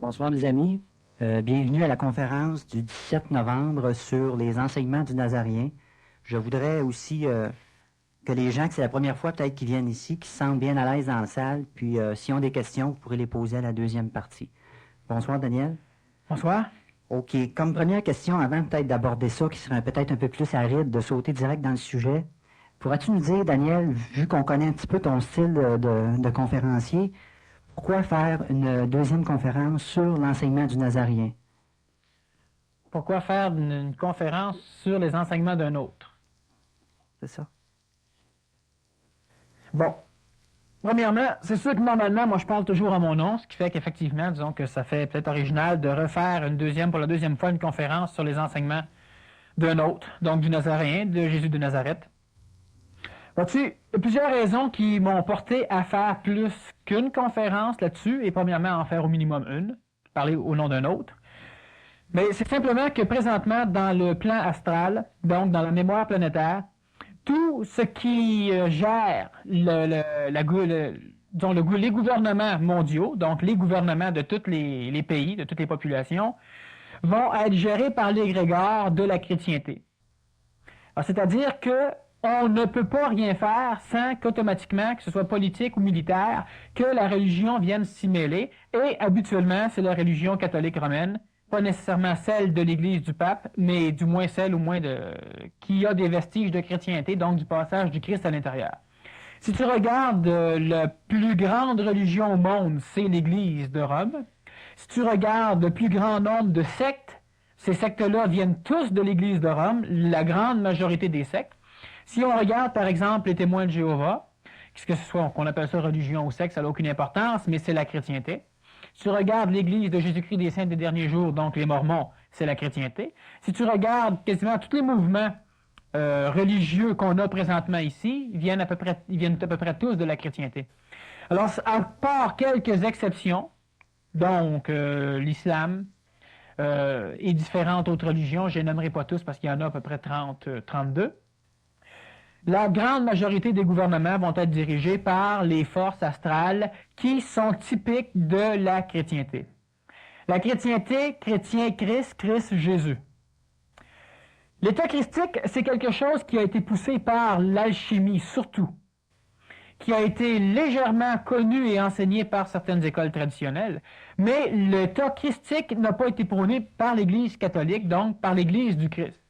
Bonsoir mes amis, bienvenue à la conférence du 17 novembre sur les enseignements du Nazarien. Je voudrais aussi que les gens, que c'est la première fois peut-être qu'ils viennent ici, qui se sentent bien à l'aise dans la salle, puis s'ils ont des questions, vous pourrez les poser à la deuxième partie. Bonsoir Daniel. Bonsoir. OK, comme première question, avant peut-être d'aborder ça, qui serait peut-être un peu plus aride, de sauter direct dans le sujet, pourrais-tu nous dire, Daniel, vu qu'on connaît un petit peu ton style de conférencier, pourquoi faire une deuxième conférence sur l'enseignement du Nazarien? Pourquoi faire une conférence sur les enseignements d'un autre? C'est ça. Bon. Premièrement, c'est sûr que normalement, moi, je parle toujours à mon nom, ce qui fait qu'effectivement, disons que ça fait peut-être original de refaire pour la deuxième fois, une conférence sur les enseignements d'un autre, donc du Nazaréen, de Jésus de Nazareth. Vois-tu, il y a plusieurs raisons qui m'ont porté à faire plus qu'une conférence là-dessus, et premièrement, en faire au minimum une, parler au nom d'un autre. Mais c'est simplement que présentement, dans le plan astral, donc dans la mémoire planétaire, tout ce qui gère les gouvernements mondiaux, donc les gouvernements de tous les pays, de toutes les populations, vont être gérés par l'égrégore de la chrétienté. C'est-à-dire que on ne peut pas rien faire sans qu'automatiquement, que ce soit politique ou militaire, que la religion vienne s'y mêler. Et habituellement, c'est la religion catholique romaine, pas nécessairement celle de l'Église du pape, mais du moins celle qui a des vestiges de chrétienté, donc du passage du Christ à l'intérieur. Si tu regardes la plus grande religion au monde, c'est l'Église de Rome. Si tu regardes le plus grand nombre de sectes, ces sectes-là viennent tous de l'Église de Rome, la grande majorité des sectes. Si on regarde, par exemple, les témoins de Jéhovah, que ce soit qu'on appelle ça religion ou secte, ça n'a aucune importance, mais c'est la chrétienté. Si tu regardes l'Église de Jésus-Christ des Saints des Derniers Jours, donc les Mormons, c'est la chrétienté. Si tu regardes quasiment tous les mouvements religieux qu'on a présentement ici, ils viennent à peu près tous de la chrétienté. Alors, à part quelques exceptions, donc l'islam et différentes autres religions, je ne les nommerai pas tous parce qu'il y en a à peu près 32, la grande majorité des gouvernements vont être dirigés par les forces astrales qui sont typiques de la chrétienté. La chrétienté, chrétien, Christ, Christ, Jésus. L'état christique, c'est quelque chose qui a été poussé par l'alchimie, surtout, qui a été légèrement connu et enseigné par certaines écoles traditionnelles, mais l'état christique n'a pas été prôné par l'Église catholique, donc par l'Église du Christ.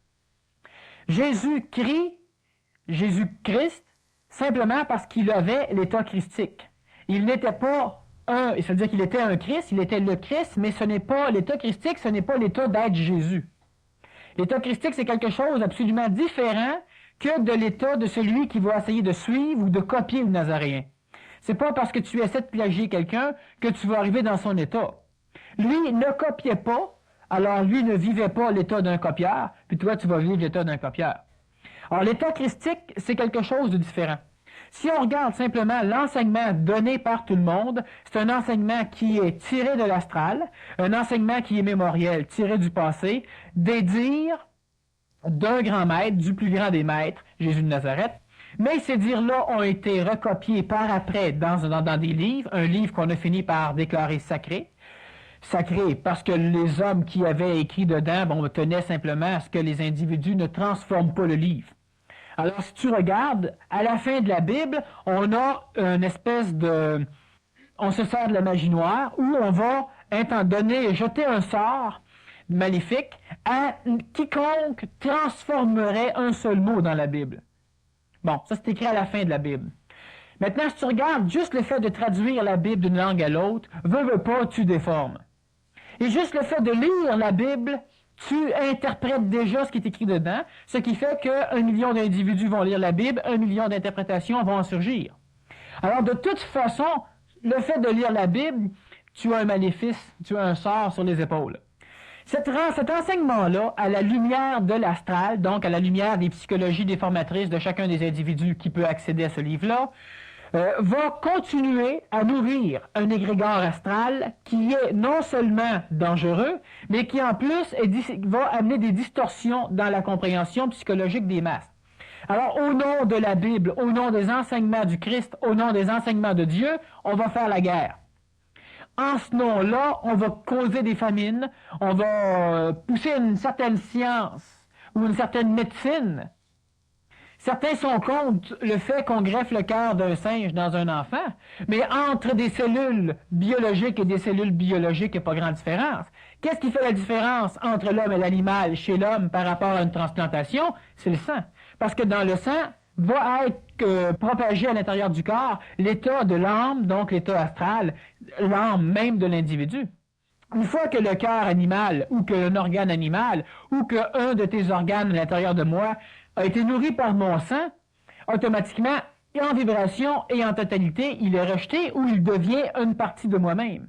Jésus-Christ, simplement parce qu'il avait l'état christique. Il n'était pas c'est-à-dire qu'il était un Christ, il était le Christ, mais ce n'est pas l'état christique, ce n'est pas l'état d'être Jésus. L'état christique, c'est quelque chose d'absolument différent que de l'état de celui qui va essayer de suivre ou de copier le Nazaréen. C'est pas parce que tu essaies de plagier quelqu'un que tu vas arriver dans son état. Lui ne copiait pas, alors lui ne vivait pas l'état d'un copieur, puis toi tu vas vivre l'état d'un copieur. Alors, l'état christique, c'est quelque chose de différent. Si on regarde simplement l'enseignement donné par tout le monde, c'est un enseignement qui est tiré de l'astral, un enseignement qui est mémoriel, tiré du passé, des dires d'un grand maître, du plus grand des maîtres, Jésus de Nazareth. Mais ces dires-là ont été recopiés par après dans des livres, un livre qu'on a fini par déclarer sacré. Sacré parce que les hommes qui avaient écrit dedans, tenaient simplement à ce que les individus ne transforment pas le livre. Alors, si tu regardes, à la fin de la Bible, on a une espèce de... On se sert de la magie noire, où on va jeter un sort maléfique à quiconque transformerait un seul mot dans la Bible. Bon, ça c'est écrit à la fin de la Bible. Maintenant, si tu regardes juste le fait de traduire la Bible d'une langue à l'autre, veux pas, tu déformes. Et juste le fait de lire la Bible, tu interprètes déjà ce qui est écrit dedans, ce qui fait que 1 million d'individus vont lire la Bible, 1 million d'interprétations vont en surgir. Alors, de toute façon, le fait de lire la Bible, tu as un maléfice, tu as un sort sur les épaules. Cet enseignement-là, à la lumière de l'astral, donc à la lumière des psychologies déformatrices de chacun des individus qui peut accéder à ce livre-là, va continuer à nourrir un égrégore astral qui est non seulement dangereux, mais qui en plus va amener des distorsions dans la compréhension psychologique des masses. Alors, au nom de la Bible, au nom des enseignements du Christ, au nom des enseignements de Dieu, on va faire la guerre. en ce nom-là, on va causer des famines, on va pousser une certaine science ou une certaine médecine. Certains sont contre le fait qu'on greffe le cœur d'un singe dans un enfant, mais entre des cellules biologiques et des cellules biologiques, il n'y a pas grande différence. Qu'est-ce qui fait la différence entre l'homme et l'animal chez l'homme par rapport à une transplantation? C'est le sang. Parce que dans le sang va être propagé à l'intérieur du corps l'état de l'âme, donc l'état astral, l'âme même de l'individu. Une fois que le cœur animal ou qu'un organe animal ou qu'un de tes organes à l'intérieur de moi a été nourri par mon sang, automatiquement, en vibration et en totalité, il est rejeté ou il devient une partie de moi-même.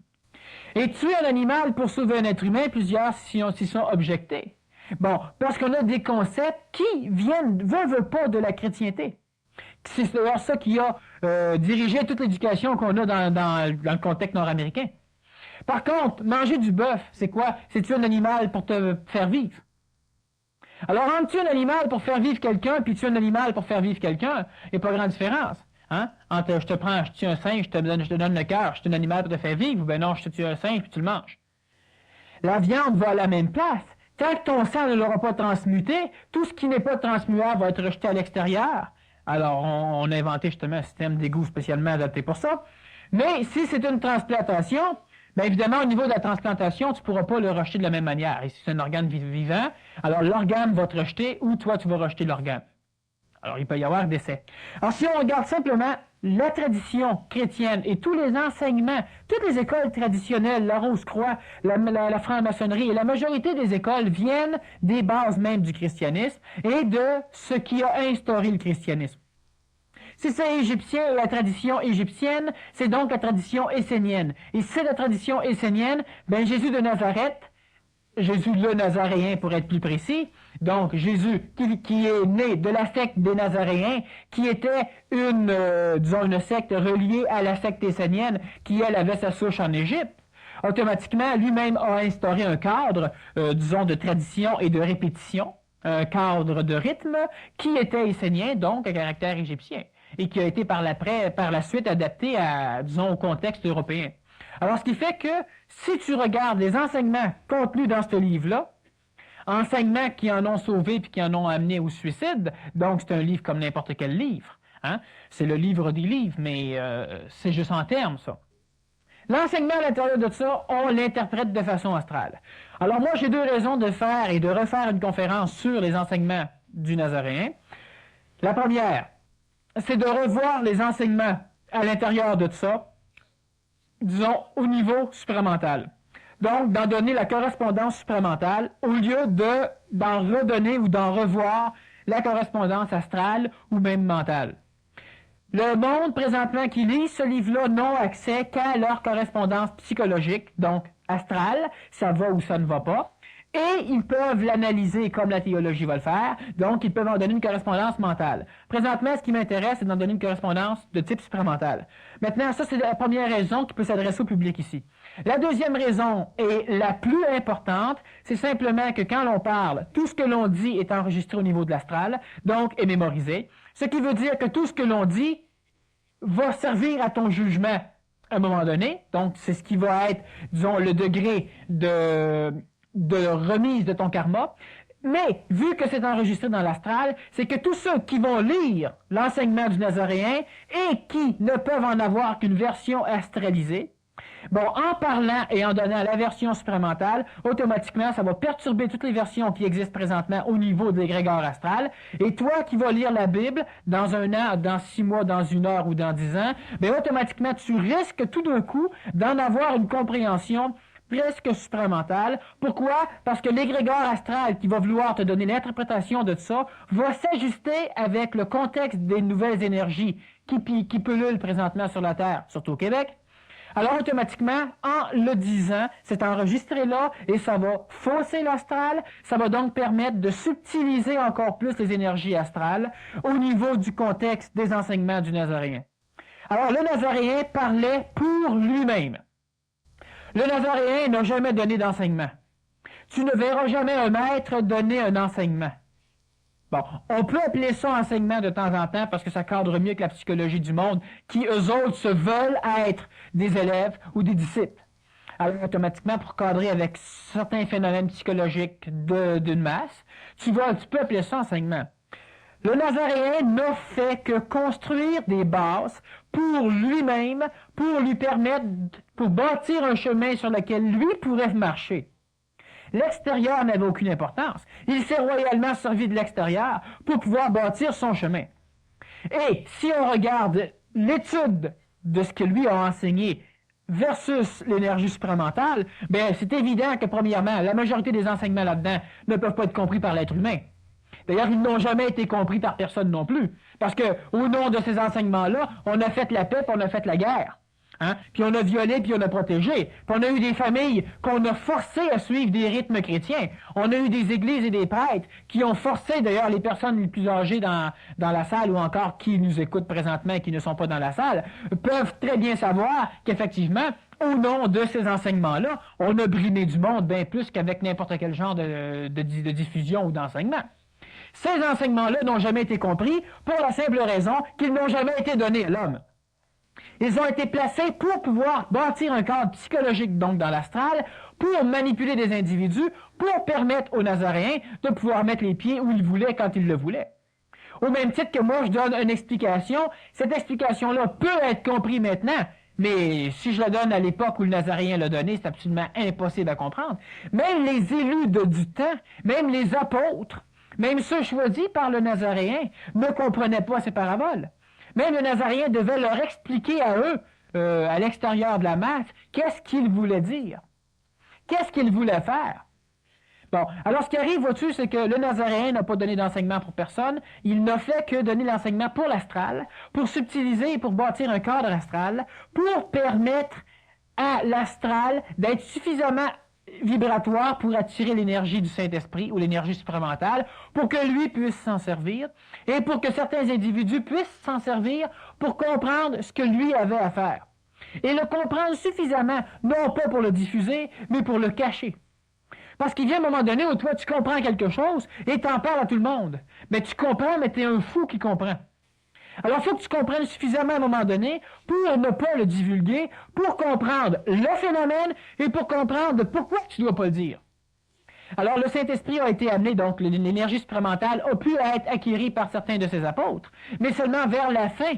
Et tuer un animal pour sauver un être humain, plusieurs s'y sont objectés. Bon, parce qu'on a des concepts qui viennent, veulent pas de la chrétienté. C'est d'ailleurs ça qui a dirigé toute l'éducation qu'on a dans le contexte nord-américain. Par contre, manger du bœuf, c'est quoi? C'est tuer un animal pour te faire vivre. Alors, entre tuer un animal pour faire vivre quelqu'un puis tuer un animal pour faire vivre quelqu'un, il n'y a pas grande différence. Hein? Entre je tue un singe, je te donne le cœur, je tue un animal pour te faire vivre, ou bien non, je te tue un singe puis tu le manges. La viande va à la même place. Tant que ton sang ne l'aura pas transmuté, tout ce qui n'est pas transmuable va être rejeté à l'extérieur. Alors, on a inventé justement un système d'égout spécialement adapté pour ça. Mais si c'est une transplantation, bien évidemment, au niveau de la transplantation, tu ne pourras pas le rejeter de la même manière. Et si c'est un organe vivant, alors l'organe va te rejeter ou toi, tu vas rejeter l'organe. Alors, il peut y avoir décès. Alors, si on regarde simplement la tradition chrétienne et tous les enseignements, toutes les écoles traditionnelles, la Rose-Croix, la franc-maçonnerie, et la majorité des écoles viennent des bases même du christianisme et de ce qui a instauré le christianisme. Si c'est égyptien, la tradition égyptienne, c'est donc la tradition essénienne. Et si c'est la tradition essénienne, ben Jésus de Nazareth, Jésus le Nazaréen pour être plus précis, donc Jésus qui est né de la secte des Nazaréens, qui était une secte reliée à la secte essénienne, qui elle avait sa souche en Égypte, automatiquement lui-même a instauré un cadre, de tradition et de répétition, un cadre de rythme, qui était essénien, donc à caractère égyptien, et qui a été par la suite adapté au contexte européen. Alors, ce qui fait que, si tu regardes les enseignements contenus dans ce livre-là, enseignements qui en ont sauvé puis qui en ont amené au suicide, donc c'est un livre comme n'importe quel livre. Hein? C'est le livre des livres, mais c'est juste en termes, ça. L'enseignement à l'intérieur de ça, on l'interprète de façon astrale. Alors moi, j'ai deux raisons de faire et de refaire une conférence sur les enseignements du Nazaréen. La première, c'est de revoir les enseignements à l'intérieur de ça, disons, au niveau supramental. Donc, d'en donner la correspondance supramentale au lieu d'en redonner ou d'en revoir la correspondance astrale ou même mentale. Le monde, présentement, qui lit ce livre-là n'ont accès qu'à leur correspondance psychologique, donc astrale, ça va ou ça ne va pas. Et ils peuvent l'analyser comme la théologie va le faire, donc ils peuvent en donner une correspondance mentale. Présentement, ce qui m'intéresse, c'est d'en donner une correspondance de type supramental. Maintenant, ça, c'est la première raison qui peut s'adresser au public ici. La deuxième raison, et la plus importante, c'est simplement que quand l'on parle, tout ce que l'on dit est enregistré au niveau de l'astral, donc est mémorisé, ce qui veut dire que tout ce que l'on dit va servir à ton jugement à un moment donné, donc c'est ce qui va être, disons, le degré de remise de ton karma. Mais, vu que c'est enregistré dans l'astral, c'est que tous ceux qui vont lire l'enseignement du Nazaréen et qui ne peuvent en avoir qu'une version astralisée, bon, en parlant et en donnant la version supramentale, automatiquement, ça va perturber toutes les versions qui existent présentement au niveau des égrégores astrales. Et toi qui vas lire la Bible dans un an, dans 6 mois, dans 1 heure ou dans 10 ans, bien, automatiquement, tu risques tout d'un coup d'en avoir une compréhension presque supramentale. Pourquoi? Parce que l'égrégore astral qui va vouloir te donner l'interprétation de ça va s'ajuster avec le contexte des nouvelles énergies qui pullulent présentement sur la Terre, surtout au Québec. Alors, automatiquement, en le disant, c'est enregistré là et ça va fausser l'astral. Ça va donc permettre de subtiliser encore plus les énergies astrales au niveau du contexte des enseignements du Nazaréen. Alors, le Nazaréen parlait pour lui-même. Le Nazaréen n'a jamais donné d'enseignement. Tu ne verras jamais un maître donner un enseignement. Bon, on peut appeler ça enseignement de temps en temps parce que ça cadre mieux que la psychologie du monde, qui eux autres se veulent être des élèves ou des disciples. Alors, automatiquement, pour cadrer avec certains phénomènes psychologiques d'une masse, tu peux appeler ça enseignement. Le Nazaréen n'a fait que construire des bases pour lui-même, pour lui permettre, pour bâtir un chemin sur lequel lui pourrait marcher. L'extérieur n'avait aucune importance. Il s'est royalement servi de l'extérieur pour pouvoir bâtir son chemin. Et si on regarde l'étude de ce que lui a enseigné versus l'énergie supramentale, bien, c'est évident que, premièrement, la majorité des enseignements là-dedans ne peuvent pas être compris par l'être humain. D'ailleurs, ils n'ont jamais été compris par personne non plus. Parce que, au nom de ces enseignements-là, on a fait la paix, puis on a fait la guerre. Hein? Puis on a violé, puis on a protégé. Puis on a eu des familles qu'on a forcées à suivre des rythmes chrétiens. On a eu des églises et des prêtres qui ont forcé, d'ailleurs, les personnes les plus âgées dans la salle ou encore qui nous écoutent présentement et qui ne sont pas dans la salle, peuvent très bien savoir qu'effectivement, au nom de ces enseignements-là, on a brimé du monde bien plus qu'avec n'importe quel genre de diffusion ou d'enseignement. Ces enseignements-là n'ont jamais été compris pour la simple raison qu'ils n'ont jamais été donnés à l'homme. Ils ont été placés pour pouvoir bâtir un cadre psychologique, donc dans l'astral, pour manipuler des individus, pour permettre aux Nazaréens de pouvoir mettre les pieds où ils voulaient quand ils le voulaient. Au même titre que moi, je donne une explication, cette explication-là peut être comprise maintenant, mais si je la donne à l'époque où le Nazaréen l'a donné, c'est absolument impossible à comprendre. Même les élus du temps, même les apôtres, même ceux choisis par le Nazaréen, ne comprenaient pas ces paraboles. Même le Nazaréen devait leur expliquer à eux, à l'extérieur de la masse, qu'est-ce qu'il voulait dire. Qu'est-ce qu'il voulait faire. Bon, alors ce qui arrive, vois-tu, c'est que le Nazaréen n'a pas donné d'enseignement pour personne. Il n'a fait que donner l'enseignement pour l'astral, pour subtiliser et pour bâtir un cadre astral, pour permettre à l'astral d'être suffisamment vibratoire pour attirer l'énergie du Saint-Esprit ou l'énergie supramentale, pour que lui puisse s'en servir et pour que certains individus puissent s'en servir pour comprendre ce que lui avait à faire. Et le comprendre suffisamment, non pas pour le diffuser, mais pour le cacher. Parce qu'il vient un moment donné où toi, tu comprends quelque chose et t'en parles à tout le monde. Mais tu comprends, mais t'es un fou qui comprend. Alors, il faut que tu comprennes suffisamment à un moment donné pour ne pas le divulguer, pour comprendre le phénomène et pour comprendre pourquoi tu ne dois pas le dire. Alors, le Saint-Esprit a été amené, donc l'énergie supramentale a pu être acquérie par certains de ses apôtres, mais seulement vers la fin,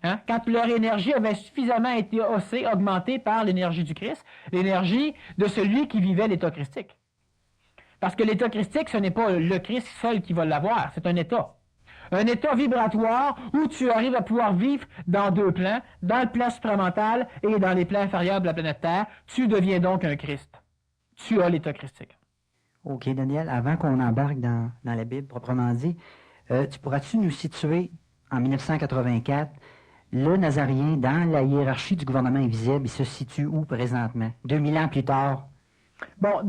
hein, quand leur énergie avait suffisamment été augmentée par l'énergie du Christ, l'énergie de celui qui vivait l'état christique. Parce que l'état christique, ce n'est pas le Christ seul qui va l'avoir, c'est un état. Un état vibratoire où tu arrives à pouvoir vivre dans deux plans, dans le plan supramental et dans les plans inférieurs de la planète Terre. Tu deviens donc un Christ. Tu as l'état christique. OK, Daniel, avant qu'on embarque dans la Bible proprement dit, pourras-tu nous situer, en 1984, le Nazaréen dans la hiérarchie du gouvernement invisible, il se situe où présentement, 2000 ans plus tard? Bon,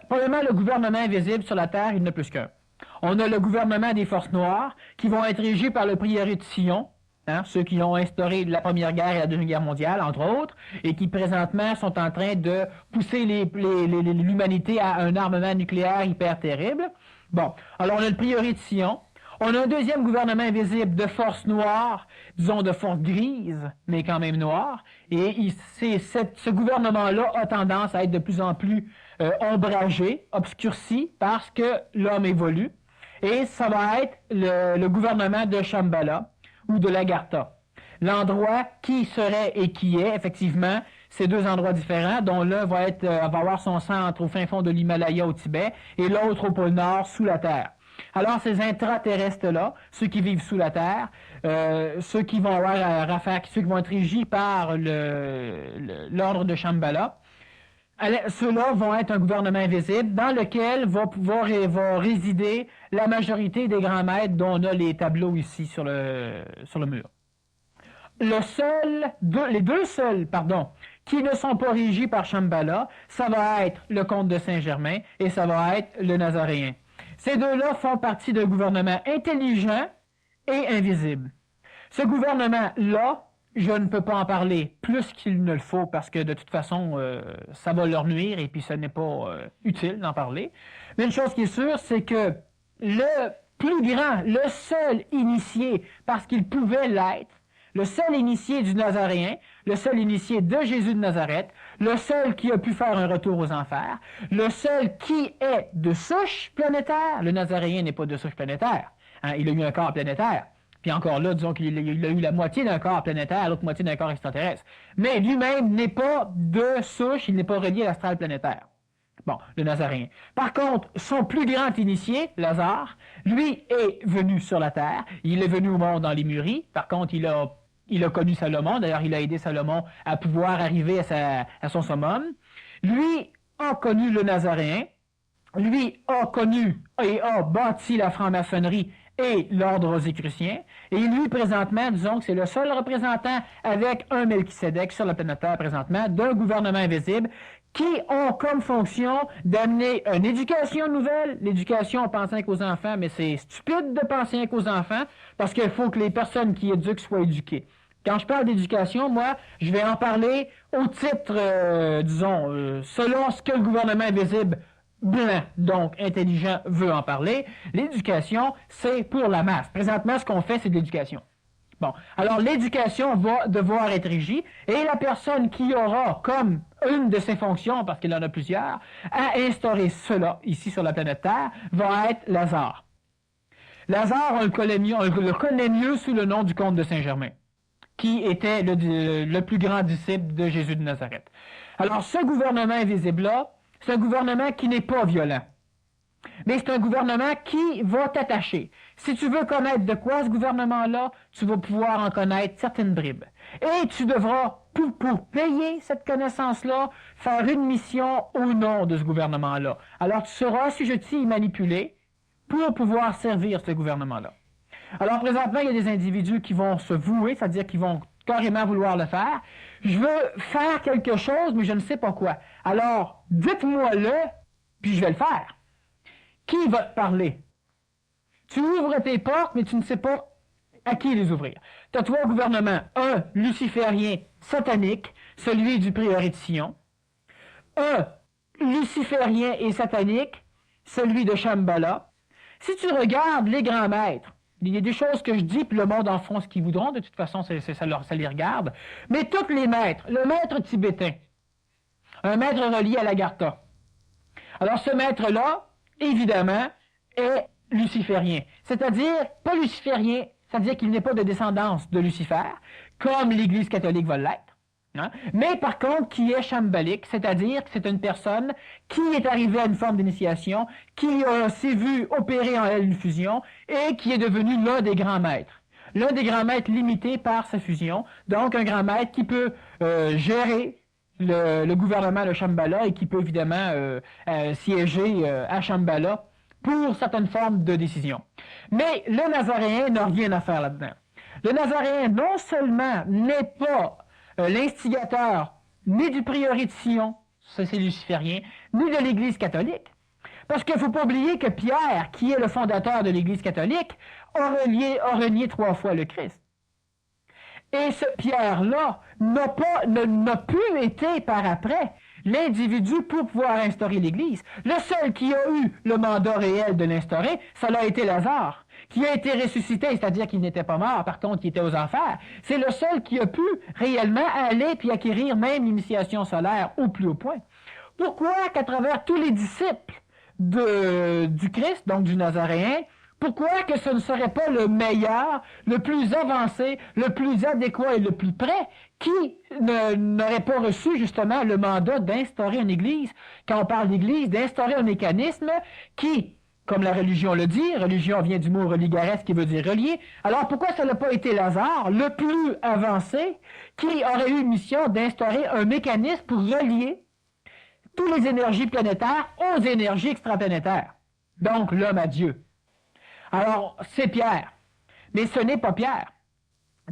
premièrement, le gouvernement invisible sur la Terre, il n'y en a plus qu'un. On a le gouvernement des forces noires qui vont être régis par le prieuré de Sion, hein, ceux qui ont instauré la Première Guerre et la Deuxième Guerre mondiale, entre autres, et qui présentement sont en train de pousser l'humanité à un armement nucléaire hyper terrible. Bon, alors on a le prieuré de Sion. On a un deuxième gouvernement invisible de forces noires, disons de forces grises, mais quand même noires. Et ce gouvernement-là a tendance à être de plus en plus ombragé, obscurci, parce que l'homme évolue. Et ça va être le gouvernement de Shambhala ou de l'Agartha. L'endroit qui serait et qui est, effectivement, ces deux endroits différents, dont l'un va avoir son centre au fin fond de l'Himalaya au Tibet et l'autre au pôle Nord, sous la Terre. Alors, ces intraterrestres-là, ceux qui vivent sous la Terre, ceux qui vont ceux qui vont être régis par l'ordre de Shambhala, ceux-là vont être un gouvernement invisible dans lequel va résider la majorité des grands maîtres dont on a les tableaux ici sur le mur. Les deux seuls, qui ne sont pas régis par Shambhala, ça va être le comte de Saint-Germain et ça va être le Nazaréen. Ces deux-là font partie d'un gouvernement intelligent et invisible. Ce gouvernement-là, je ne peux pas en parler plus qu'il ne le faut parce que de toute façon, ça va leur nuire et puis ce n'est pas utile d'en parler. Mais une chose qui est sûre, c'est que le plus grand, le seul initié, parce qu'il pouvait l'être, le seul initié du Nazaréen, le seul initié de Jésus de Nazareth, le seul qui a pu faire un retour aux enfers, le seul qui est de souche planétaire. Le Nazaréen n'est pas de souche planétaire. Hein, il a eu un corps planétaire. Puis encore là, disons qu'il a eu la moitié d'un corps planétaire, l'autre moitié d'un corps extraterrestre. Mais lui-même n'est pas de souche, il n'est pas relié à l'astral planétaire. Bon, le Nazaréen. Par contre, son plus grand initié, Lazare, lui est venu sur la terre. Il est venu au monde dans Lémurie. Par contre, il a connu Salomon. D'ailleurs, il a aidé Salomon à pouvoir arriver à son summum. Lui a connu le Nazaréen. Lui a connu et a bâti la franc-maçonnerie et l'ordre rosicrucien. Et lui, présentement, disons que c'est le seul représentant avec un Melchisédek sur la planète Terre présentement d'un gouvernement invisible qui ont comme fonction d'amener une éducation nouvelle. L'éducation en pensant qu'aux enfants, mais c'est stupide de penser qu'aux enfants parce qu'il faut que les personnes qui éduquent soient éduquées. Quand je parle d'éducation, moi, je vais en parler au titre, selon ce que le gouvernement invisible blanc, donc intelligent, veut en parler. L'éducation, c'est pour la masse. Présentement, ce qu'on fait, c'est de l'éducation. Bon, alors l'éducation va devoir être régie et la personne qui aura comme une de ses fonctions, parce qu'il en a plusieurs, à instaurer cela ici sur la planète Terre, va être Lazare. Lazare, on le connaît mieux sous le nom du comte de Saint-Germain, qui était le plus grand disciple de Jésus de Nazareth. Alors, ce gouvernement invisible-là, c'est un gouvernement qui n'est pas violent. Mais c'est un gouvernement qui va t'attacher. Si tu veux connaître de quoi ce gouvernement-là, tu vas pouvoir en connaître certaines bribes. Et tu devras, pour payer cette connaissance-là, faire une mission au nom de ce gouvernement-là. Alors tu seras assujetti et manipulé pour pouvoir servir ce gouvernement-là. Alors présentement, il y a des individus qui vont se vouer, c'est-à-dire qui vont carrément vouloir le faire. Je veux faire quelque chose, mais je ne sais pas quoi. Alors, dites-moi-le, puis je vais le faire. Qui va te parler? Tu ouvres tes portes, mais tu ne sais pas à qui les ouvrir. Tu as trois gouvernements. Un luciférien satanique, celui du prieuré de Sion. Un luciférien et satanique, celui de Shambhala. Si tu regardes les grands maîtres, il y a des choses que je dis, puis le monde en font ce qu'ils voudront. De toute façon, ça les regarde. Mais tous les maîtres, le maître tibétain, un maître relié à l'Agartha. Alors ce maître-là, évidemment, est luciférien. C'est-à-dire, pas luciférien, c'est-à-dire qu'il n'est pas de descendance de Lucifer, comme l'Église catholique va l'être. Hein? Mais par contre, qui est shambhalique, c'est-à-dire que c'est une personne qui est arrivée à une forme d'initiation, qui s'est vue opérer en elle une fusion, et qui est devenu l'un des grands maîtres. L'un des grands maîtres limité par sa fusion, donc un grand maître qui peut gérer le gouvernement de Shambhala et qui peut évidemment siéger à Shambhala pour certaines formes de décision. Mais le Nazaréen n'a rien à faire là-dedans. Le Nazaréen, non seulement n'est pas l'instigateur ni du prieuré de Sion, ça c'est luciférien, ni de l'Église catholique, parce qu'il ne faut pas oublier que Pierre, qui est le fondateur de l'Église catholique, a renié 3 fois le Christ. Et ce Pierre-là n'a plus été par après l'individu pour pouvoir instaurer l'Église. Le seul qui a eu le mandat réel de l'instaurer, ça l'a été Lazare, qui a été ressuscité, c'est-à-dire qu'il n'était pas mort, par contre, qui était aux enfers. C'est le seul qui a pu réellement aller puis acquérir même l'initiation solaire au plus haut point. Pourquoi qu'à travers tous les disciples du Christ, donc du Nazaréen, pourquoi que ce ne serait pas le meilleur, le plus avancé, le plus adéquat et le plus près qui n'aurait pas reçu justement le mandat d'instaurer une Église, quand on parle d'Église, d'instaurer un mécanisme qui, comme la religion le dit, religion vient du mot religares qui veut dire relier, alors pourquoi ça n'a pas été Lazare, le plus avancé, qui aurait eu une mission d'instaurer un mécanisme pour relier toutes les énergies planétaires aux énergies extraplanétaires, donc l'homme à Dieu. Alors, c'est Pierre. Mais ce n'est pas Pierre.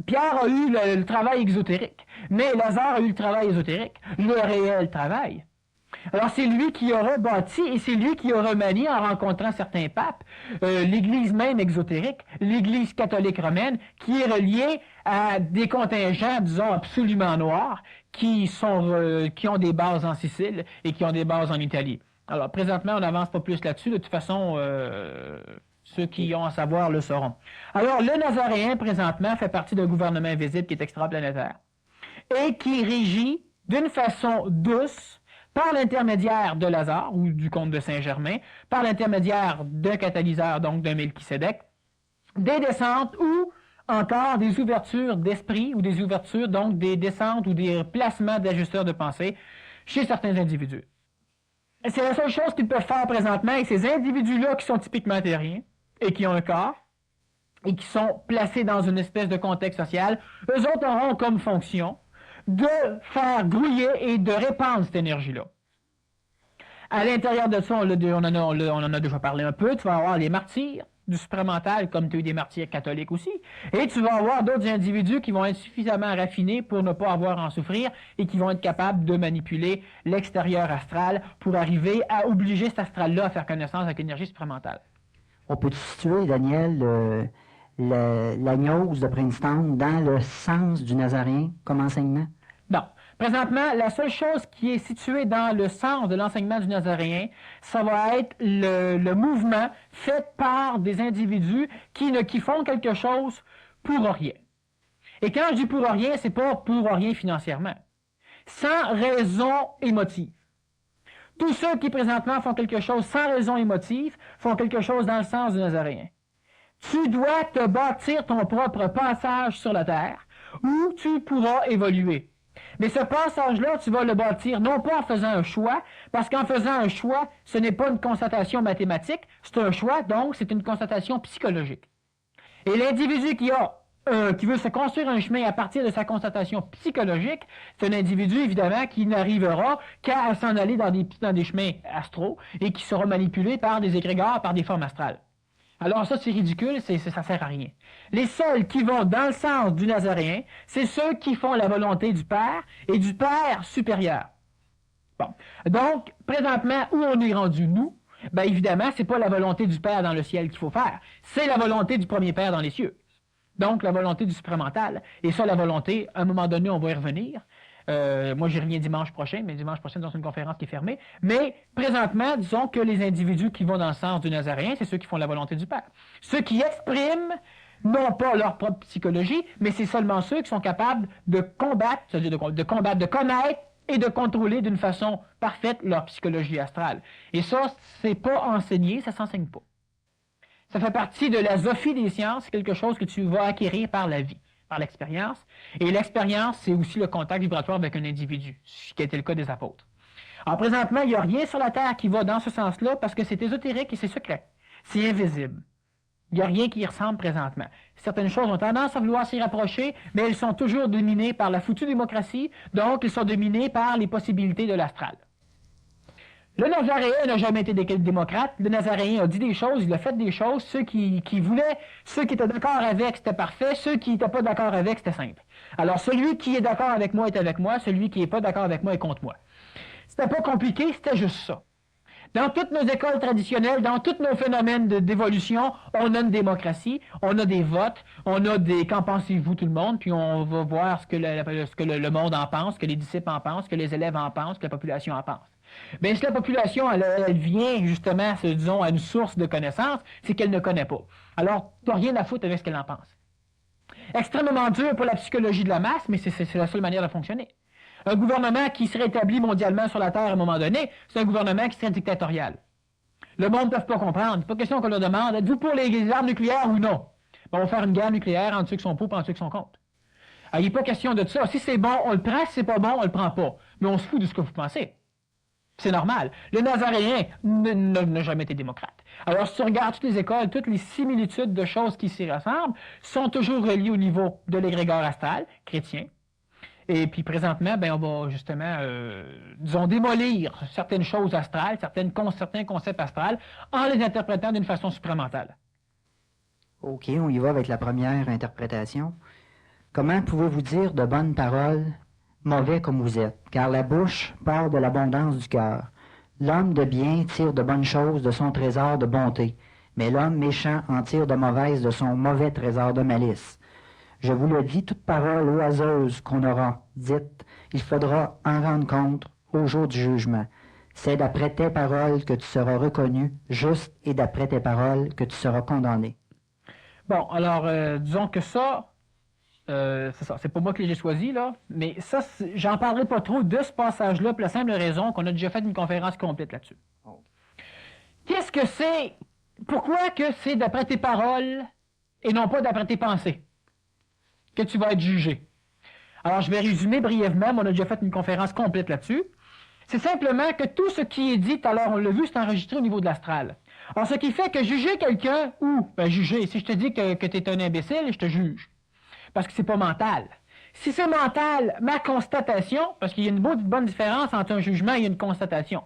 Pierre a eu le travail exotérique, mais Lazare a eu le travail ésotérique, le réel travail. Alors, c'est lui qui aura bâti et c'est lui qui aura manié, en rencontrant certains papes, l'Église même exotérique, l'Église catholique romaine, qui est reliée à des contingents, disons, absolument noirs, qui ont des bases en Sicile et qui ont des bases en Italie. Alors, présentement, on n'avance pas plus là-dessus. De toute façon, Ceux qui ont à savoir le sauront. Alors, le Nazaréen, présentement, fait partie d'un gouvernement invisible qui est extraplanétaire et qui régit d'une façon douce par l'intermédiaire de Lazare ou du comte de Saint-Germain, par l'intermédiaire d'un catalyseur, donc d'un Melchisédek, des descentes ou encore des ouvertures d'esprit ou des ouvertures, donc des descentes ou des placements d'ajusteurs de pensée chez certains individus. C'est la seule chose qu'ils peuvent faire présentement avec ces individus-là qui sont typiquement terriens et qui ont un corps et qui sont placés dans une espèce de contexte social. Eux autres auront comme fonction de faire grouiller et de répandre cette énergie-là. À l'intérieur de ça, on en a déjà parlé un peu, tu vas avoir les martyrs du supramental, comme tu as eu des martyrs catholiques aussi, et tu vas avoir d'autres individus qui vont être suffisamment raffinés pour ne pas avoir à en souffrir et qui vont être capables de manipuler l'extérieur astral pour arriver à obliger cet astral-là à faire connaissance avec l'énergie supramentale. On peut situer, Daniel, la gnose de Princeton dans le sens du Nazaréen comme enseignement? Non. Présentement, la seule chose qui est située dans le sens de l'enseignement du Nazaréen, ça va être le mouvement fait par des individus qui font quelque chose pour rien. Et quand je dis pour rien, c'est pas pour rien financièrement. Sans raison émotive. Tous ceux qui présentement font quelque chose sans raison émotive font quelque chose dans le sens du Nazaréen. Tu dois te bâtir ton propre passage sur la terre où tu pourras évoluer. Mais ce passage-là, tu vas le bâtir non pas en faisant un choix, parce qu'en faisant un choix, ce n'est pas une constatation mathématique, c'est un choix, donc c'est une constatation psychologique. Et l'individu qui veut se construire un chemin à partir de sa constatation psychologique, c'est un individu, évidemment, qui n'arrivera qu'à s'en aller dans des chemins astraux et qui sera manipulé par des égrégores, par des formes astrales. Alors ça, c'est ridicule, ça sert à rien. Les seuls qui vont dans le sens du Nazaréen, c'est ceux qui font la volonté du Père et du Père supérieur. Bon. Donc, présentement, où on est rendu, nous? Bien, évidemment, c'est pas la volonté du Père dans le ciel qu'il faut faire. C'est la volonté du premier Père dans les cieux. Donc, la volonté du supramental. Et ça, la volonté, à un moment donné, on va y revenir. Moi, j'y reviens dimanche prochain, mais dimanche prochain, dans une conférence qui est fermée. Mais présentement, disons que les individus qui vont dans le sens du Nazaréen, c'est ceux qui font la volonté du Père. Ceux qui expriment, non pas leur propre psychologie, mais c'est seulement ceux qui sont capables de combattre, c'est-à-dire de connaître et de contrôler d'une façon parfaite leur psychologie astrale. Et ça, c'est pas enseigné, ça s'enseigne pas. Ça fait partie de la zophie des sciences, c'est quelque chose que tu vas acquérir par la vie, par l'expérience. Et l'expérience, c'est aussi le contact vibratoire avec un individu, ce qui a été le cas des apôtres. Alors présentement, il n'y a rien sur la Terre qui va dans ce sens-là parce que c'est ésotérique et c'est secret. C'est invisible. Il n'y a rien qui y ressemble présentement. Certaines choses ont tendance à vouloir s'y rapprocher, mais elles sont toujours dominées par la foutue démocratie, donc elles sont dominées par les possibilités de l'astral. Le Nazaréen n'a jamais été démocrate. Le Nazaréen a dit des choses, il a fait des choses. Ceux qui voulaient, ceux qui étaient d'accord avec, c'était parfait. Ceux qui n'étaient pas d'accord avec, c'était simple. Alors, celui qui est d'accord avec moi est avec moi. Celui qui n'est pas d'accord avec moi est contre moi. C'était pas compliqué, c'était juste ça. Dans toutes nos écoles traditionnelles, dans tous nos phénomènes d'évolution, on a une démocratie, on a des votes, on a des « qu'en pensez-vous tout le monde », puis on va voir ce que le monde en pense, ce que les disciples en pensent, ce que les élèves en pensent, ce que la population en pense. Bien, si la population, elle vient justement, disons, à une source de connaissance, c'est qu'elle ne connaît pas. Alors, tu n'as rien à foutre avec ce qu'elle en pense. Extrêmement dur pour la psychologie de la masse, mais c'est la seule manière de fonctionner. Un gouvernement qui serait établi mondialement sur la Terre à un moment donné, c'est un gouvernement qui serait dictatorial. Le monde ne peut pas comprendre. Il n'est pas question qu'on leur demande, êtes-vous pour les armes nucléaires ou non? Ben, on va faire une guerre nucléaire entre ceux qui sont pour et entre ceux qui sont contre. Alors, il n'est pas question de ça. Si c'est bon, on le prend. Si c'est pas bon, on le prend pas. Mais on se fout de ce que vous pensez. C'est normal. Le Nazaréen n'a jamais été démocrate. Alors, si tu regardes toutes les écoles, toutes les similitudes de choses qui s'y ressemblent sont toujours reliées au niveau de l'égrégore astral, chrétien. Et puis, présentement, ben, on va justement, disons, démolir certaines choses astrales, certains concepts astrales, en les interprétant d'une façon supramentale. OK, on y va avec la première interprétation. Comment pouvez-vous dire de bonnes paroles, mauvais comme vous êtes, car la bouche parle de l'abondance du cœur. L'homme de bien tire de bonnes choses de son trésor de bonté, mais l'homme méchant en tire de mauvaises de son mauvais trésor de malice. Je vous le dis, toute parole oiseuse qu'on aura dite, il faudra en rendre compte au jour du jugement. C'est d'après tes paroles que tu seras reconnu juste et d'après tes paroles que tu seras condamné. Bon, alors, disons que ça, c'est ça, c'est pas moi qui l'ai choisi, là, mais ça, j'en parlerai pas trop de ce passage-là pour la simple raison qu'on a déjà fait une conférence complète là-dessus. Oh. Qu'est-ce que c'est? Pourquoi que c'est d'après tes paroles et non pas d'après tes pensées que tu vas être jugé? Alors, je vais résumer brièvement, mais on a déjà fait une conférence complète là-dessus. C'est simplement que tout ce qui est dit, alors on l'a vu, c'est enregistré au niveau de l'astral. Alors, ce qui fait que juger quelqu'un, ou, juger, si je te dis que tu es un imbécile, je te juge. Parce que c'est pas mental. Si c'est mental, ma constatation, parce qu'il y a une bonne différence entre un jugement et une constatation.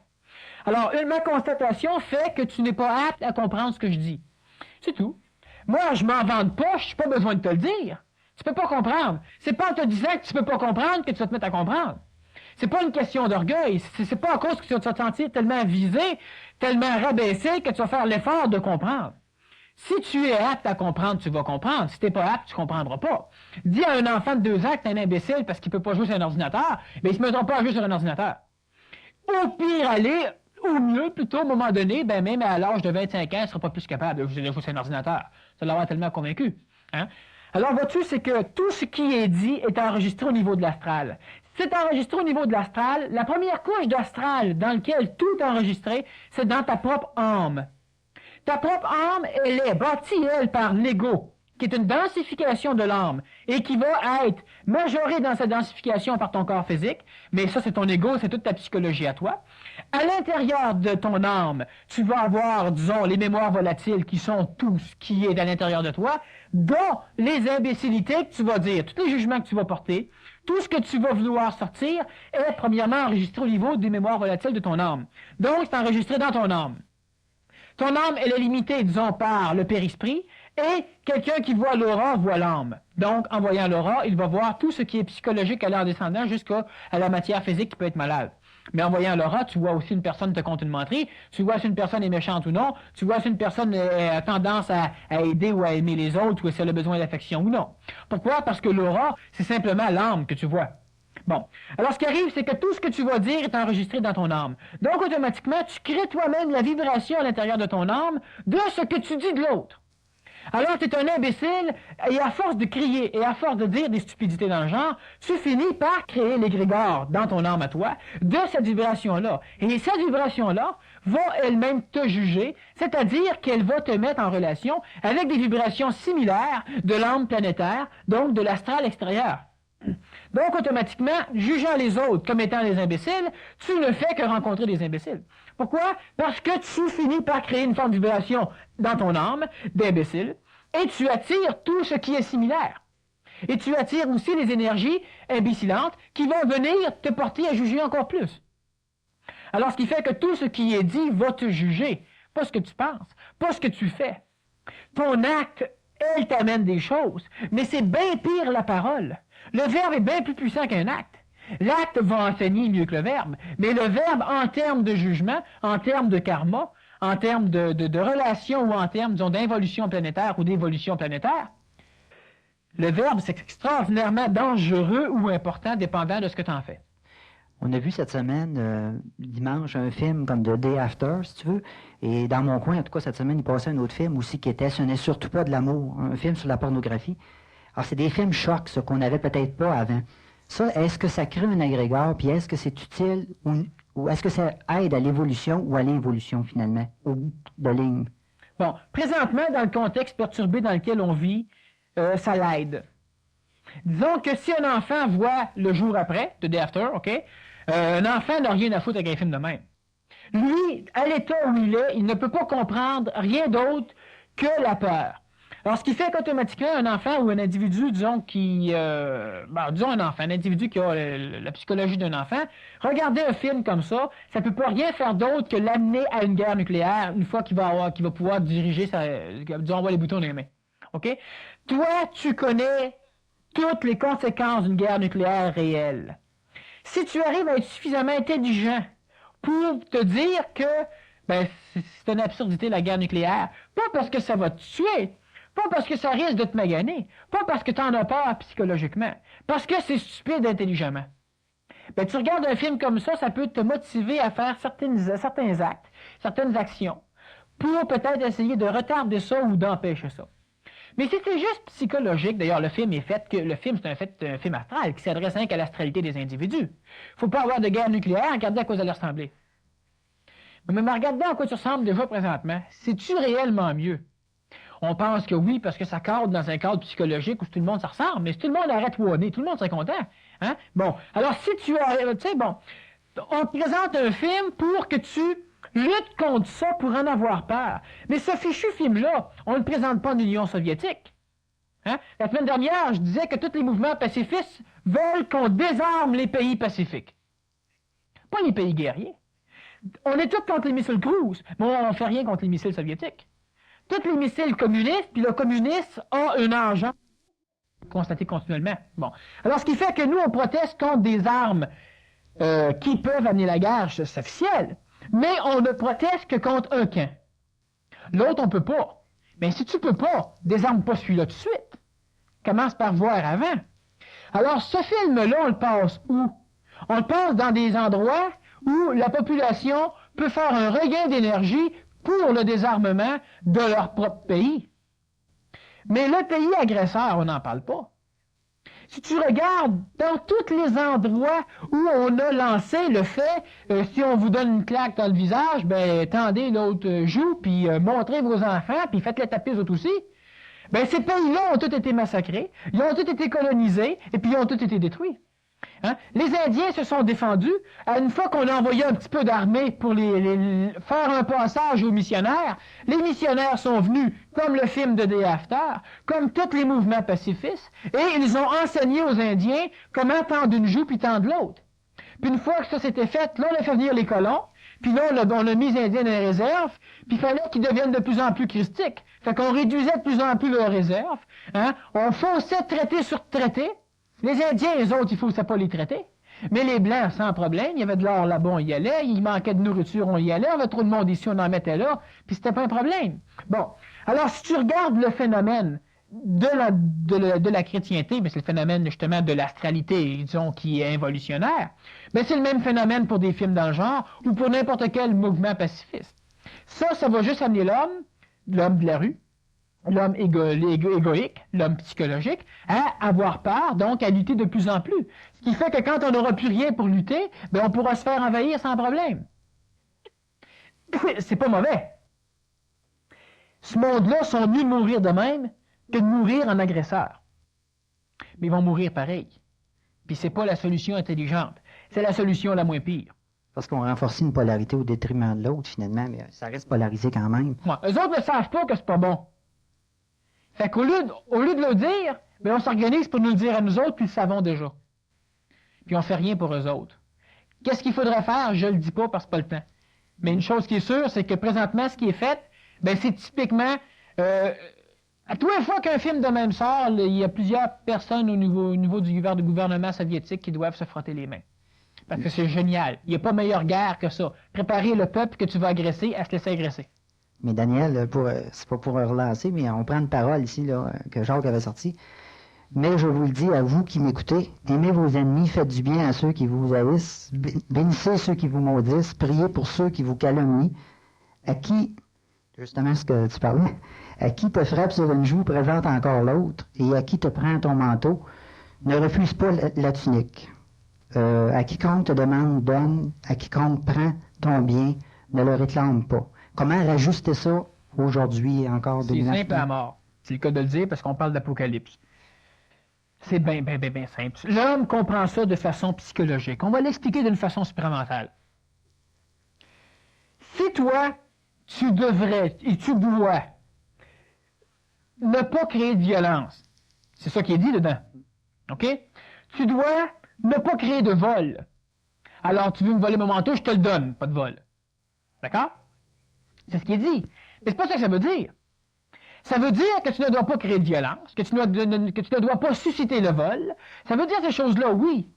Alors, ma constatation fait que tu n'es pas apte à comprendre ce que je dis. C'est tout. Moi, je m'en vante pas, je n'ai pas besoin de te le dire. Tu peux pas comprendre. C'est pas en te disant que tu peux pas comprendre que tu vas te mettre à comprendre. C'est pas une question d'orgueil. C'est pas à cause que tu vas te sentir tellement visé, tellement rabaissé que tu vas faire l'effort de comprendre. Si tu es apte à comprendre, tu vas comprendre. Si tu n'es pas apte, tu ne comprendras pas. Dis à un enfant de 2 ans que tu es un imbécile parce qu'il ne peut pas jouer sur un ordinateur, mais il ne se mettra pas à jouer sur un ordinateur. Au pire, aller, au mieux, plutôt, à un moment donné, ben même à l'âge de 25 ans, il ne sera pas plus capable de jouer sur un ordinateur. Ça l'aura tellement convaincu. Hein? Alors, vois-tu, c'est que tout ce qui est dit est enregistré au niveau de l'astral. Si c'est enregistré au niveau de l'astral, la première couche d'astral dans laquelle tout est enregistré, c'est dans ta propre âme. Ta propre âme, elle est bâtie, elle, par l'ego, qui est une densification de l'âme, et qui va être majorée dans sa densification par ton corps physique, mais ça, c'est ton ego, c'est toute ta psychologie à toi. À l'intérieur de ton âme, tu vas avoir, disons, les mémoires volatiles qui sont tout ce qui est à l'intérieur de toi, dont les imbécilités que tu vas dire, tous les jugements que tu vas porter, tout ce que tu vas vouloir sortir est premièrement enregistré au niveau des mémoires volatiles de ton âme. Donc, c'est enregistré dans ton âme. Ton âme, elle est limitée, disons, par le périsprit, et quelqu'un qui voit l'aura voit l'âme. Donc, en voyant l'aura, il va voir tout ce qui est psychologique à l'heure descendant jusqu'à la matière physique qui peut être malade. Mais en voyant l'aura, tu vois aussi une personne te compte une menterie, tu vois si une personne est méchante ou non, tu vois si une personne a tendance à aider ou à aimer les autres, ou si elle a besoin d'affection ou non. Pourquoi? Parce que l'aura, c'est simplement l'âme que tu vois. Bon. Alors, ce qui arrive, c'est que tout ce que tu vas dire est enregistré dans ton âme. Donc, automatiquement, tu crées toi-même la vibration à l'intérieur de ton âme de ce que tu dis de l'autre. Alors, tu es un imbécile, et à force de crier, et à force de dire des stupidités dans le genre, tu finis par créer l'égrégore dans ton âme à toi de cette vibration-là. Et cette vibration-là va elle-même te juger, c'est-à-dire qu'elle va te mettre en relation avec des vibrations similaires de l'âme planétaire, donc de l'astral extérieur. Donc, automatiquement, jugeant les autres comme étant des imbéciles, tu ne fais que rencontrer des imbéciles. Pourquoi? Parce que tu finis par créer une forme de vibration dans ton âme d'imbécile, et tu attires tout ce qui est similaire. Et tu attires aussi les énergies imbécilantes qui vont venir te porter à juger encore plus. Alors, ce qui fait que tout ce qui est dit va te juger. Pas ce que tu penses, pas ce que tu fais. Ton acte, elle t'amène des choses, mais c'est bien pire la parole. Le verbe est bien plus puissant qu'un acte. L'acte va enseigner mieux que le verbe, mais le verbe, en termes de jugement, en termes de karma, en termes de relations ou en termes, disons, d'involution planétaire ou d'évolution planétaire, le verbe, c'est extraordinairement dangereux ou important, dépendant de ce que tu en fais. On a vu cette semaine, dimanche, un film comme The Day After, si tu veux. Et dans mon coin, en tout cas, cette semaine, il passait un autre film aussi qui était « Ce n'est surtout pas de l'amour », un film sur la pornographie. Alors, c'est des films chocs, ce qu'on n'avait peut-être pas avant. Ça, est-ce que ça crée un agrégore, puis est-ce que c'est utile, ou est-ce que ça aide à l'évolution ou à l'involution, finalement, au bout de ligne? Bon, présentement, dans le contexte perturbé dans lequel on vit, ça l'aide. Disons que si un enfant voit le jour après, The Day After, OK, un enfant n'a rien à foutre avec un film de même. Lui, à l'état où il ne peut pas comprendre rien d'autre que la peur. Alors, ce qui fait qu'automatiquement, un enfant ou un individu, disons, un individu qui a la psychologie d'un enfant, regarder un film comme ça ne peut pas rien faire d'autre que l'amener à une guerre nucléaire une fois qu'il va pouvoir diriger disons, les boutons dans les mains. OK? Toi, tu connais toutes les conséquences d'une guerre nucléaire réelle. Si tu arrives à être suffisamment intelligent pour te dire que c'est une absurdité la guerre nucléaire, pas parce que ça va te tuer, pas parce que ça risque de te maganer, pas parce que tu en as peur psychologiquement, parce que c'est stupide intelligemment. Ben, tu regardes un film comme ça peut te motiver à faire certains actes, certaines actions, pour peut-être essayer de retarder ça ou d'empêcher ça. Mais si c'est juste psychologique, d'ailleurs, le film c'est un film astral qui s'adresse qu'à l'astralité des individus. Faut pas avoir de guerre nucléaire, regarder à quoi ça leur ressemblait. Mais regarde à quoi tu ressembles déjà présentement. C'est-tu réellement mieux? On pense que oui, parce que ça cadre dans un cadre psychologique où tout le monde se ressemble, mais si tout le monde arrête nez, tout le monde serait content. Hein? Bon, alors si tu as, tu sais, bon, on te présente un film pour que tu luttes contre ça pour en avoir peur. Mais ce fichu film-là, on ne le présente pas en Union soviétique. Hein? La semaine dernière, je disais que tous les mouvements pacifistes veulent qu'on désarme les pays pacifiques. Pas les pays guerriers. On est tous contre les missiles cruise, mais on ne fait rien contre les missiles soviétiques. Tous les missiles communistes, puis le communiste a un engin constaté continuellement. Bon. Alors, ce qui fait que nous, on proteste contre des armes qui peuvent amener la guerre, c'est officiel, mais on ne proteste que contre un camp. L'autre, on peut pas. Mais si tu peux pas, désarme pas celui-là tout de suite. Commence par voir avant. Alors, ce film-là, on le passe où? On le passe dans des endroits où la population peut faire un regain d'énergie pour le désarmement de leur propre pays. Mais le pays agresseur, on n'en parle pas. Si tu regardes dans tous les endroits où on a lancé le fait, si on vous donne une claque dans le visage, ben tendez l'autre joue, puis montrez vos enfants, puis faites-les taper eux autres aussi. Ben ces pays-là ont tous été massacrés, ils ont tous été colonisés, et puis ils ont tous été détruits. Hein? Les Indiens se sont défendus. Une fois qu'on a envoyé un petit peu d'armée pour faire un passage aux missionnaires, les missionnaires sont venus, comme le film de Day After, comme tous les mouvements pacifistes, et ils ont enseigné aux Indiens comment tendre une joue puis tendre l'autre. Puis une fois que ça s'était fait, là, on a fait venir les colons, puis là, on a mis les Indiens dans les réserves, puis il fallait qu'ils deviennent de plus en plus christiques. Fait qu'on réduisait de plus en plus leurs réserves. Hein? On faussait traité sur traité. Les Indiens, les autres, il ne faut pas les traiter. Mais les Blancs, sans problème, il y avait de l'or là-bas, on y allait, il manquait de nourriture, on y allait, on avait trop de monde ici, on en mettait là, puis c'était pas un problème. Bon, alors si tu regardes le phénomène de la chrétienté, mais c'est le phénomène justement de l'astralité, disons, qui est involutionnaire, mais c'est le même phénomène pour des films dans le genre, ou pour n'importe quel mouvement pacifiste. Ça va juste amener l'homme de la rue, l'homme égoïque, l'homme psychologique, à avoir peur, donc à lutter de plus en plus. Ce qui fait que quand on n'aura plus rien pour lutter, ben on pourra se faire envahir sans problème. C'est pas mauvais. Ce monde-là sont mieux de mourir de même que de mourir en agresseur. Mais ils vont mourir pareil. Puis c'est pas la solution intelligente. C'est la solution la moins pire. Parce qu'on renforce une polarité au détriment de l'autre, finalement, mais ça reste polarisé quand même. Ouais, eux autres ne savent pas que c'est pas bon. Fait qu'au lieu de le dire, ben on s'organise pour nous le dire à nous autres, puis ils le savons déjà. Puis on fait rien pour eux autres. Qu'est-ce qu'il faudrait faire? Je le dis pas parce que c'est pas le temps. Mais une chose qui est sûre, c'est que présentement, ce qui est fait, ben c'est typiquement... à tous les fois qu'un film de même sort, il y a plusieurs personnes au niveau du gouvernement soviétique qui doivent se frotter les mains. Parce que c'est génial. Il n'y a pas meilleure guerre que ça. Préparer le peuple que tu vas agresser à se laisser agresser. Mais Daniel, c'est pas pour relancer, mais on prend une parole ici là, que Jacques avait sortie. Mais je vous le dis à vous qui m'écoutez, aimez vos ennemis, faites du bien à ceux qui vous haïssent, bénissez ceux qui vous maudissent, priez pour ceux qui vous calomnient, à qui, justement ce que tu parlais, à qui te frappe sur une joue, présente encore l'autre, et à qui te prend ton manteau, ne refuse pas la tunique. À quiconque te demande, donne, à quiconque prend ton bien, ne le réclame pas. Comment rajuster ça aujourd'hui encore? C'est simple à mort. C'est le cas de le dire parce qu'on parle d'Apocalypse. C'est bien simple. L'homme comprend ça de façon psychologique. On va l'expliquer d'une façon supramentale. Si toi, tu devrais et tu dois ne pas créer de violence, c'est ça qui est dit dedans, OK? Tu dois ne pas créer de vol. Alors, tu veux me voler mon manteau, je te le donne, pas de vol. D'accord? C'est ce qui est dit. Mais c'est pas ça que ça veut dire. Ça veut dire que tu ne dois pas créer de violence, que tu ne dois pas susciter le vol. Ça veut dire ces choses-là, oui.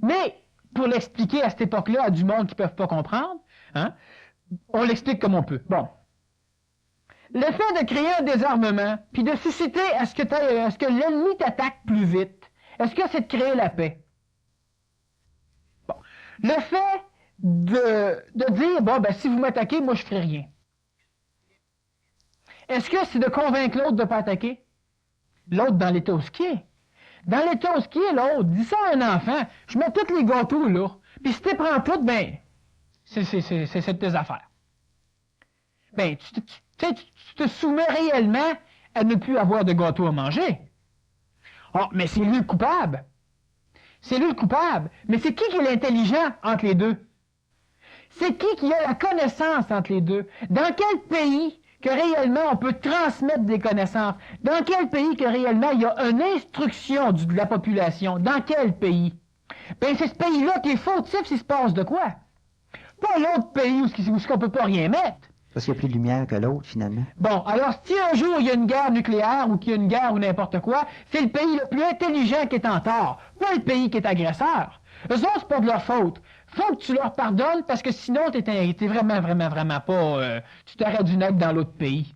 Mais, pour l'expliquer à cette époque-là à du monde qui ne peuvent pas comprendre, hein, on l'explique comme on peut. Bon. Le fait de créer un désarmement, puis de susciter à ce que l'ennemi t'attaque plus vite, est-ce que c'est de créer la paix? Bon. Le fait de dire, bon, ben, si vous m'attaquez, moi, je ferai rien. Est-ce que c'est de convaincre l'autre de ne pas attaquer? L'autre dans l'état où ce qui est. Dans l'état où ce qui est, l'autre, dis ça à un enfant, je mets tous les gâteaux là, puis si tu prends tout, ben, c'est de tes affaires. Ben, tu te soumets réellement à ne plus avoir de gâteau à manger. Oh, mais c'est lui le coupable. C'est lui le coupable. Mais c'est qui est l'intelligent entre les deux? C'est qui a la connaissance entre les deux? Dans quel pays que réellement on peut transmettre des connaissances? Dans quel pays que réellement il y a une instruction de la population? Dans quel pays? Ben c'est ce pays-là qui est fautif s'il se passe de quoi? Pas l'autre pays où on ne peut pas rien mettre. Parce qu'il y a plus de lumière que l'autre, finalement. Bon, alors si un jour il y a une guerre nucléaire ou qu'il y a une guerre ou n'importe quoi, c'est le pays le plus intelligent qui est en tort, pas le pays qui est agresseur. Eux autres, c'est pas de leur faute. Faut que tu leur pardonnes parce que sinon, t'es vraiment pas... tu t'aurais dû naître dans l'autre pays.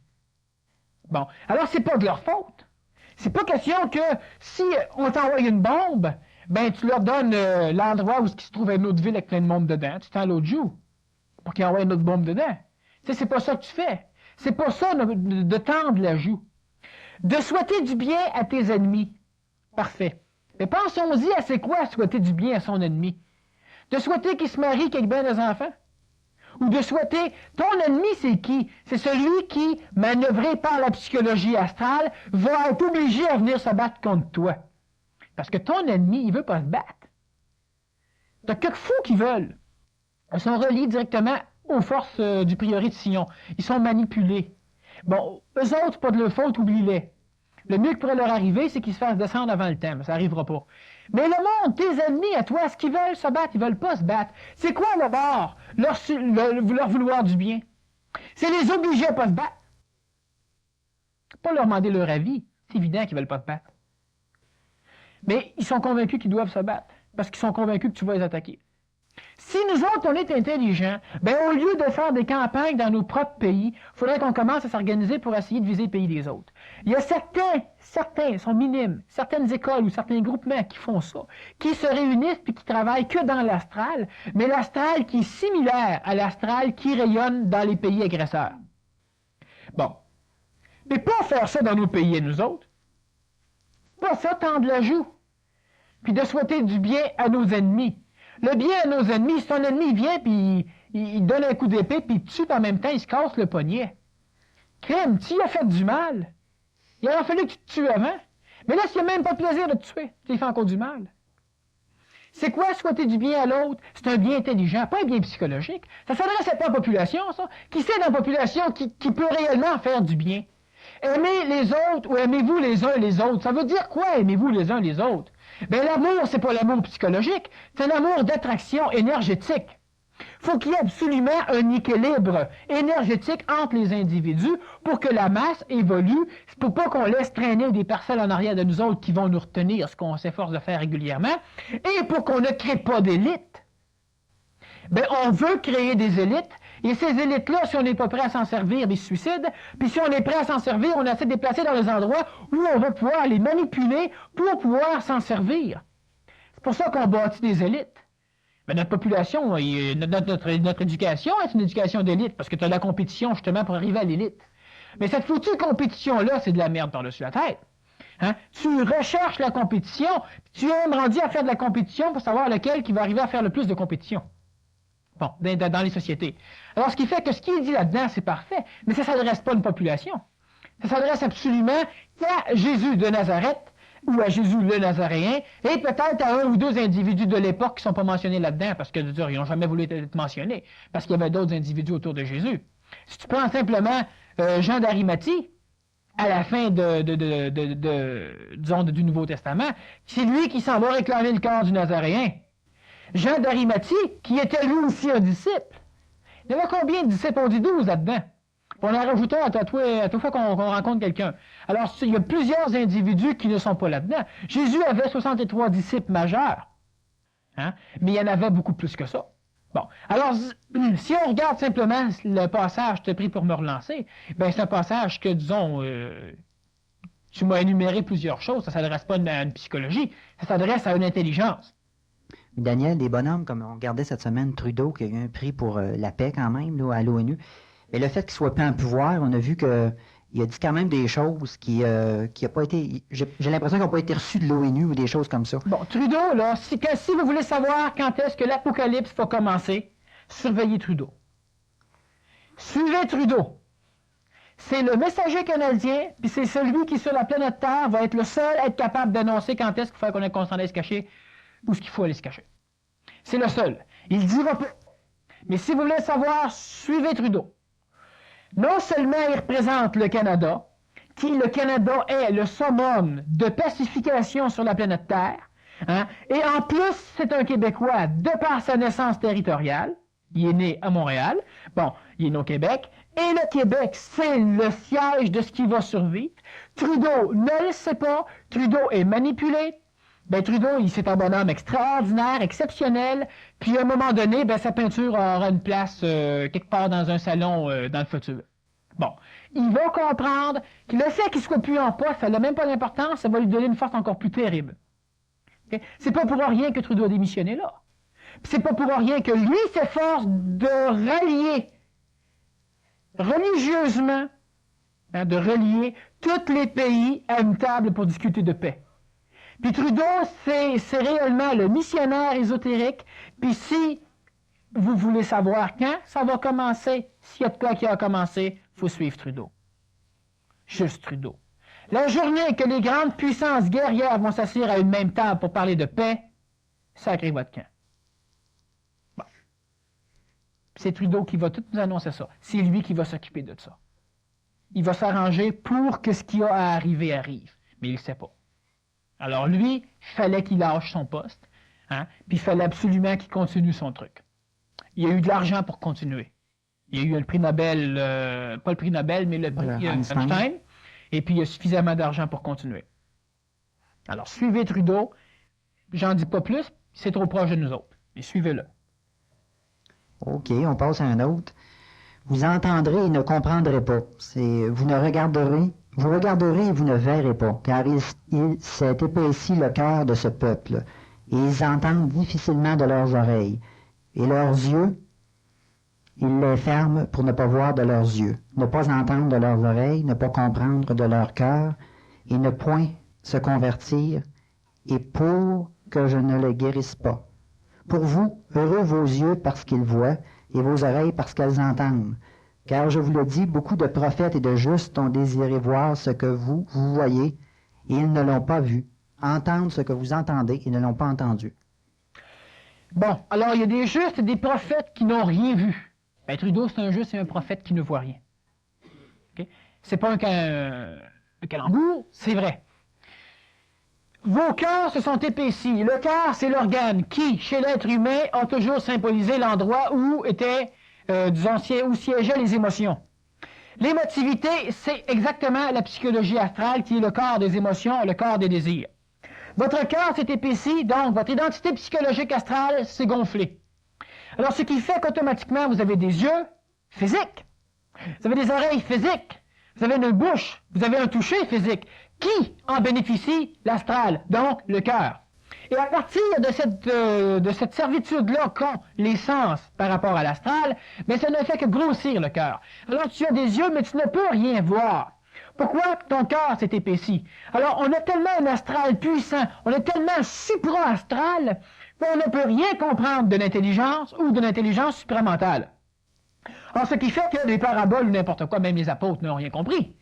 Bon, alors c'est pas de leur faute. C'est pas question que si on t'envoie une bombe, ben tu leur donnes l'endroit où il se trouve une autre ville avec plein de monde dedans. Tu t'en l'autre joue pour qu'ils envoient une autre bombe dedans. Tu sais, c'est pas ça que tu fais. C'est pas ça de tendre la joue. De souhaiter du bien à tes ennemis. Parfait. Mais pensons-y à c'est quoi souhaiter du bien à son ennemi. De souhaiter qu'il se marie avec bien des enfants. Ou de souhaiter, ton ennemi c'est qui? C'est celui qui, manœuvré par la psychologie astrale, va être obligé à venir se battre contre toi. Parce que ton ennemi, il veut pas se battre. T'as quelques fous qui veulent. Ils sont reliés directement aux forces du prieuré de Sion. Ils sont manipulés. Bon, eux autres, pas de leur faute, oublie-les. Le mieux qui pourrait leur arriver, c'est qu'ils se fassent descendre avant le temps. Ça n'arrivera pas. Mais le monde, tes ennemis, à toi, est-ce qu'ils veulent se battre? Ils veulent pas se battre. C'est quoi d'abord leur vouloir du bien? C'est les obliger à pas se battre. Pas leur demander leur avis. C'est évident qu'ils veulent pas se battre. Mais ils sont convaincus qu'ils doivent se battre. Parce qu'ils sont convaincus que tu vas les attaquer. Si nous autres, on est intelligents, ben au lieu de faire des campagnes dans nos propres pays, il faudrait qu'on commence à s'organiser pour essayer de viser le pays des autres. Il y a certains sont minimes, certaines écoles ou certains groupements qui font ça, qui se réunissent puis qui travaillent que dans l'astral, mais l'astral qui est similaire à l'astral qui rayonne dans les pays agresseurs. Bon. Mais pas faire ça dans nos pays et nous autres. Pas ça, tendre la joue. Puis de souhaiter du bien à nos ennemis. Le bien à nos ennemis, si ton ennemi vient puis il donne un coup d'épée puis il te tue, puis en même temps il se casse le poignet. Crème, tu as fait du mal. Il aurait fallu que tu te tues avant. Mais là, s'il n'y a même pas de plaisir de te tuer, tu lui fais encore du mal. C'est quoi souhaiter du bien à l'autre? C'est un bien intelligent, pas un bien psychologique. Ça s'adresse à ta population, ça. Qui c'est dans la population qui peut réellement faire du bien? Aimez les autres ou aimez-vous les uns les autres? Ça veut dire quoi, aimez-vous les uns les autres? Ben l'amour, c'est pas l'amour psychologique, c'est un amour d'attraction énergétique. Faut qu'il y ait absolument un équilibre énergétique entre les individus pour que la masse évolue, pour pas qu'on laisse traîner des parcelles en arrière de nous autres qui vont nous retenir, ce qu'on s'efforce de faire régulièrement, et pour qu'on ne crée pas d'élite. Ben on veut créer des élites, et ces élites-là, si on n'est pas prêt à s'en servir, ils se suicident. Puis si on est prêt à s'en servir, on essaie de les placer dans les endroits où on va pouvoir les manipuler pour pouvoir s'en servir. C'est pour ça qu'on bâtit des élites. Mais notre population, notre éducation est une éducation d'élite, parce que tu as la compétition justement pour arriver à l'élite. Mais cette foutue compétition-là, c'est de la merde par-dessus la tête. Hein? Tu recherches la compétition, tu es même rendu à faire de la compétition pour savoir lequel qui va arriver à faire le plus de compétition. Bon, dans les sociétés. Alors, ce qui fait que ce qui est dit là-dedans, c'est parfait, mais ça ne s'adresse pas à une population. Ça s'adresse absolument à Jésus de Nazareth, ou à Jésus le Nazaréen, et peut-être à un ou deux individus de l'époque qui ne sont pas mentionnés là-dedans, parce que, ils n'ont jamais voulu être mentionnés, parce qu'il y avait d'autres individus autour de Jésus. Si tu prends simplement Jean d'Arimathie, à la fin disons, du Nouveau Testament, c'est lui qui s'en va réclamer le corps du Nazaréen. Jean d'Arimathie, qui était lui aussi un disciple. Il y avait combien de disciples? On dit 12 là-dedans. On en rajoute un à toute fois qu'on rencontre quelqu'un. Alors, il y a plusieurs individus qui ne sont pas là-dedans. Jésus avait 63 disciples majeurs. Hein? Mais il y en avait beaucoup plus que ça. Bon, alors, si on regarde simplement le passage, je t'ai pris pour me relancer, ben c'est un passage que, disons, tu m'as énuméré plusieurs choses. Ça ne s'adresse pas à une psychologie, ça s'adresse à une intelligence. Daniel, des bonhommes, comme on regardait cette semaine, Trudeau, qui a eu un prix pour la paix quand même, là, à l'ONU. Mais le fait qu'il soit plus en pouvoir, on a vu que il a dit quand même des choses qui a pas été... J'ai l'impression qu'ils n'ont pas été reçues de l'ONU ou des choses comme ça. Bon, Trudeau, là, si vous voulez savoir quand est-ce que l'apocalypse va commencer, surveillez Trudeau. Suivez Trudeau. C'est le messager canadien, puis c'est celui qui, sur la planète Terre, va être le seul à être capable d'annoncer quand est-ce qu'il faut qu'on s'en aille se cacher, ou ce qu'il faut aller se cacher. C'est le seul. Il ne dira pas. Mais si vous voulez savoir, suivez Trudeau. Non seulement il représente le Canada, le Canada est le summum de pacification sur la planète Terre, hein, et en plus, c'est un Québécois de par sa naissance territoriale. Il est né à Montréal. Bon, il est né au Québec. Et le Québec, c'est le siège de ce qui va survivre. Trudeau ne le sait pas. Trudeau est manipulé. Ben, Trudeau, c'est un bonhomme extraordinaire, exceptionnel. Puis, à un moment donné, ben, sa peinture aura une place quelque part dans un salon dans le futur. Bon. Il va comprendre que le fait qu'il soit plus en poste, ça n'a même pas d'importance, ça va lui donner une force encore plus terrible. Okay? C'est pas pour rien que Trudeau a démissionné là. Puis c'est pas pour rien que lui s'efforce de rallier religieusement, hein, de relier tous les pays à une table pour discuter de paix. Puis Trudeau, c'est réellement le missionnaire ésotérique. Puis si vous voulez savoir quand ça va commencer, s'il y a de quoi qui a commencé, il faut suivre Trudeau. Juste Trudeau. La journée que les grandes puissances guerrières vont s'asseoir à une même table pour parler de paix, sacrez votre camp. Bon. C'est Trudeau qui va tout nous annoncer ça. C'est lui qui va s'occuper de ça. Il va s'arranger pour que ce qui a à arriver arrive. Mais il ne sait pas. Alors lui, il fallait qu'il lâche son poste, hein, puis il fallait absolument qu'il continue son truc. Il y a eu de l'argent pour continuer. Il y a eu le prix Nobel, pas le prix Nobel, mais le prix Einstein, et puis il y a suffisamment d'argent pour continuer. Alors suivez Trudeau, j'en dis pas plus, c'est trop proche de nous autres, mais suivez-le. OK, on passe à un autre. Vous entendrez et ne comprendrez pas. Vous regarderez et vous ne verrez pas, car il s'est épaissi le cœur de ce peuple, et ils entendent difficilement de leurs oreilles, et leurs yeux, ils les ferment pour ne pas voir de leurs yeux, ne pas entendre de leurs oreilles, ne pas comprendre de leur cœur, et ne point se convertir, et pour que je ne les guérisse pas. Pour vous, heureux vos yeux parce qu'ils voient, et vos oreilles parce qu'elles entendent. Car je vous le dis, beaucoup de prophètes et de justes ont désiré voir ce que vous voyez, et ils ne l'ont pas vu, entendre ce que vous entendez, et ne l'ont pas entendu. Bon, alors il y a des justes et des prophètes qui n'ont rien vu. Ben, Trudeau, c'est un juste et un prophète qui ne voit rien. Okay? C'est pas un calembour, c'est vrai. Vos cœurs se sont épaissis. Le cœur, c'est l'organe qui, chez l'être humain, a toujours symbolisé l'endroit où étaient, où siégeaient les émotions. L'émotivité, c'est exactement la psychologie astrale qui est le corps des émotions, le corps des désirs. Votre cœur s'est épaissi, donc votre identité psychologique astrale s'est gonflée. Alors, ce qui fait qu'automatiquement, vous avez des yeux physiques, vous avez des oreilles physiques, vous avez une bouche, vous avez un toucher physique. Qui en bénéficie? L'astral, donc le cœur. Et à partir de cette servitude-là qu'ont les sens par rapport à l'astral, mais ça ne fait que grossir le cœur. Alors, tu as des yeux, mais tu ne peux rien voir. Pourquoi ton cœur s'est épaissi? Alors, on a tellement un astral puissant, on est tellement supra-astral, qu'on ne peut rien comprendre de l'intelligence ou de l'intelligence supramentale. Alors, ce qui fait que les paraboles ou n'importe quoi, même les apôtres n'ont rien compris.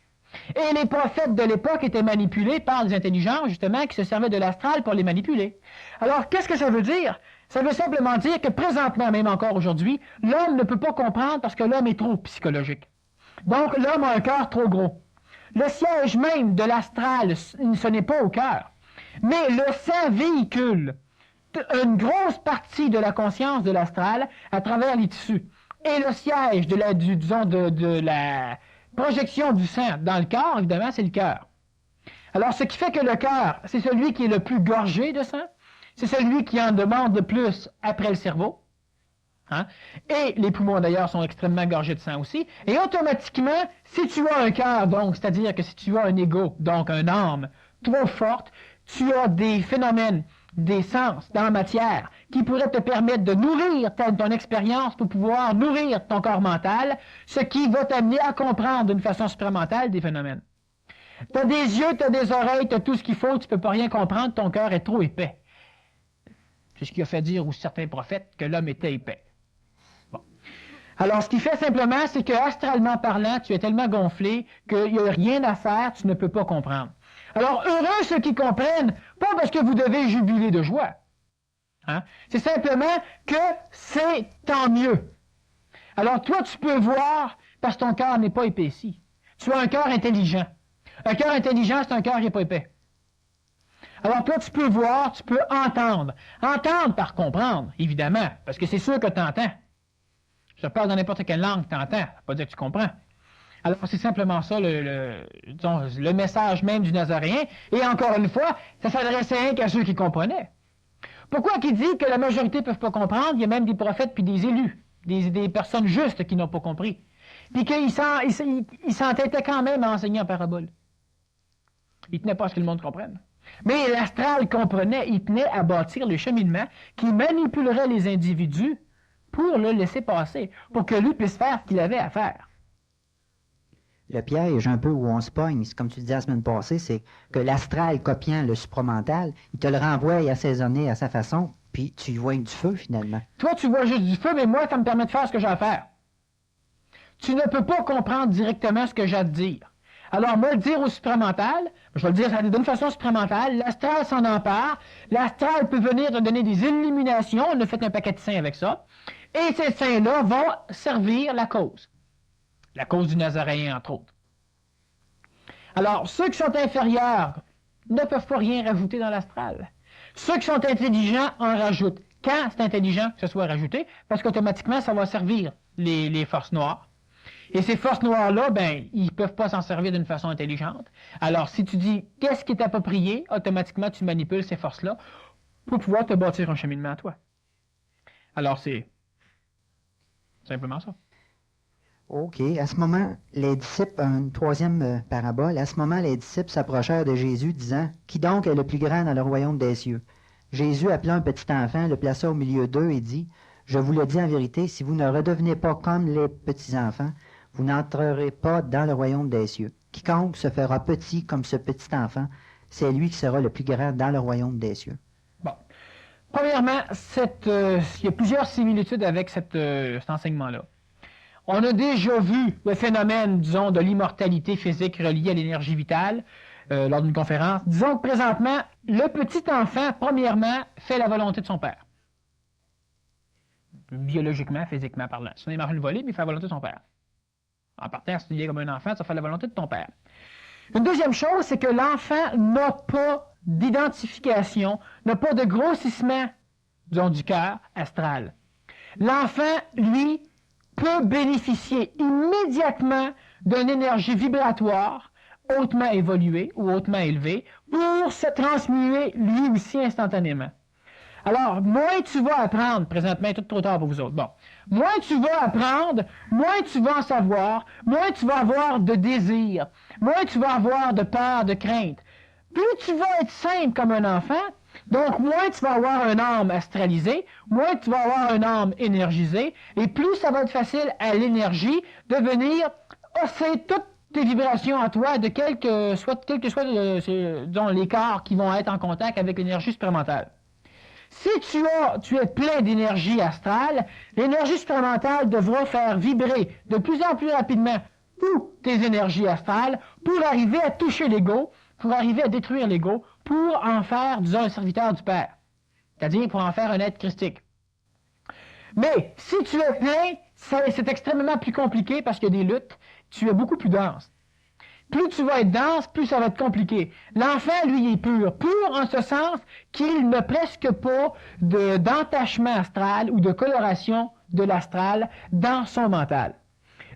Et les prophètes de l'époque étaient manipulés par des intelligences, justement, qui se servaient de l'astral pour les manipuler. Alors, qu'est-ce que ça veut dire? Ça veut simplement dire que présentement, même encore aujourd'hui, l'homme ne peut pas comprendre parce que l'homme est trop psychologique. Donc, l'homme a un cœur trop gros. Le siège même de l'astral, ce n'est pas au cœur. Mais le sang véhicule une grosse partie de la conscience de l'astral à travers les tissus. Et le siège de la projection du sang dans le corps, évidemment, c'est le cœur. Alors, ce qui fait que le cœur, c'est celui qui est le plus gorgé de sang, c'est celui qui en demande le plus après le cerveau, hein? Et les poumons, d'ailleurs, sont extrêmement gorgés de sang aussi, et automatiquement, si tu as un cœur, donc, c'est-à-dire que si tu as un ego, donc une âme trop forte, tu as des phénomènes des sens dans la matière qui pourraient te permettre de nourrir ton expérience pour pouvoir nourrir ton corps mental, ce qui va t'amener à comprendre d'une façon supramentale des phénomènes. Tu as des yeux, tu as des oreilles, tu as tout ce qu'il faut, tu ne peux pas rien comprendre, ton cœur est trop épais. C'est ce qui a fait dire aux certains prophètes que l'homme était épais. Bon. Alors, ce qui fait simplement, c'est que astralement parlant, tu es tellement gonflé qu'il n'y a rien à faire, tu ne peux pas comprendre. Alors, heureux ceux qui comprennent, pas parce que vous devez jubiler de joie. Hein? C'est simplement que c'est tant mieux. Alors, toi, tu peux voir parce que ton cœur n'est pas épaissi. Tu as un cœur intelligent. Un cœur intelligent, c'est un cœur qui n'est pas épais. Alors, toi, tu peux voir, tu peux entendre. Entendre par comprendre, évidemment, parce que c'est sûr que tu entends. Je te parle dans n'importe quelle langue, tu entends. Ça ne veut pas dire que tu comprends. Alors, c'est simplement ça, le message même du Nazaréen. Et encore une fois, ça s'adressait rien qu'à ceux qui comprenaient. Pourquoi qu'il dit que la majorité ne peuvent pas comprendre? Il y a même des prophètes puis des élus, des personnes justes qui n'ont pas compris. Puis qu'ils s'entêtaient quand même à enseigner en parabole. Ils ne tenaient pas à ce que le monde comprenne. Mais l'astral comprenait, il tenait à bâtir le cheminement qui manipulerait les individus pour le laisser passer, pour que lui puisse faire ce qu'il avait à faire. Le piège un peu où on se pogne, comme tu disais la semaine passée, c'est que l'astral copiant le supramental, il te le renvoie et assaisonné à sa façon, puis tu y vois du feu finalement. Toi, tu vois juste du feu, mais moi, ça me permet de faire ce que j'ai à faire. Tu ne peux pas comprendre directement ce que j'ai à te dire. Alors, moi, le dire au supramental, je vais le dire d'une façon supramentale, l'astral s'en empare, l'astral peut venir te donner des illuminations, on a fait un paquet de saints avec ça, et ces saints-là vont servir la cause du Nazaréen, entre autres. Alors, ceux qui sont inférieurs ne peuvent pas rien rajouter dans l'astral. Ceux qui sont intelligents en rajoutent. Quand c'est intelligent que ce soit rajouté, parce qu'automatiquement, ça va servir les forces noires. Et ces forces noires-là, ben, ils ne peuvent pas s'en servir d'une façon intelligente. Alors, si tu dis qu'est-ce qui est approprié, automatiquement, tu manipules ces forces-là pour pouvoir te bâtir un cheminement à toi. Alors, c'est simplement ça. OK. À ce moment, les disciples, une troisième parabole, à ce moment, les disciples s'approchèrent de Jésus, disant, « Qui donc est le plus grand dans le royaume des cieux? » Jésus appela un petit enfant, le plaça au milieu d'eux et dit, « Je vous le dis en vérité, si vous ne redevenez pas comme les petits enfants, vous n'entrerez pas dans le royaume des cieux. Quiconque se fera petit comme ce petit enfant, c'est lui qui sera le plus grand dans le royaume des cieux. » Bon. Premièrement, il y a plusieurs similitudes avec cet enseignement-là. On a déjà vu le phénomène, disons, de l'immortalité physique reliée à l'énergie vitale lors d'une conférence. Disons que présentement, le petit enfant, premièrement, fait la volonté de son père. Biologiquement, physiquement parlant. Si on est marché une volée, mais il fait la volonté de son père. En partant, si tu es comme un enfant, tu vas faire la volonté de ton père. Une deuxième chose, c'est que l'enfant n'a pas d'identification, n'a pas de grossissement, disons, du cœur astral. L'enfant, lui, peut bénéficier immédiatement d'une énergie vibratoire hautement évoluée ou hautement élevée pour se transmuer lui aussi instantanément. Alors, moins tu vas apprendre, présentement, il est tout trop tard pour vous autres, bon, moins tu vas apprendre, moins tu vas en savoir, moins tu vas avoir de désir, moins tu vas avoir de peur, de crainte. Plus tu vas être simple comme un enfant, donc moins tu vas avoir un âme astralisée, moins tu vas avoir un âme énergisée, et plus ça va être facile à l'énergie de venir osser toutes tes vibrations à toi, de quel que soit les corps qui vont être en contact avec l'énergie supramentale. Si tu es plein d'énergie astrale, l'énergie supramentale devra faire vibrer de plus en plus rapidement toutes tes énergies astrales pour arriver à toucher l'ego, pour arriver à détruire l'ego, pour en faire, disons, un serviteur du Père. C'est-à-dire pour en faire un être christique. Mais si tu es plein, c'est extrêmement plus compliqué parce qu'il y a des luttes, tu es beaucoup plus dense. Plus tu vas être dense, plus ça va être compliqué. L'enfant, lui, est pur. Pur en ce sens qu'il n'a presque pas d'entachement astral ou de coloration de l'astral dans son mental.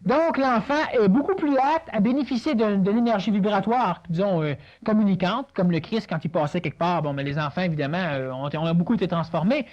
Donc, l'enfant est beaucoup plus apte à bénéficier de l'énergie vibratoire, disons, communicante, comme le Christ quand il passait quelque part. Bon, mais les enfants, évidemment, ont beaucoup été transformés.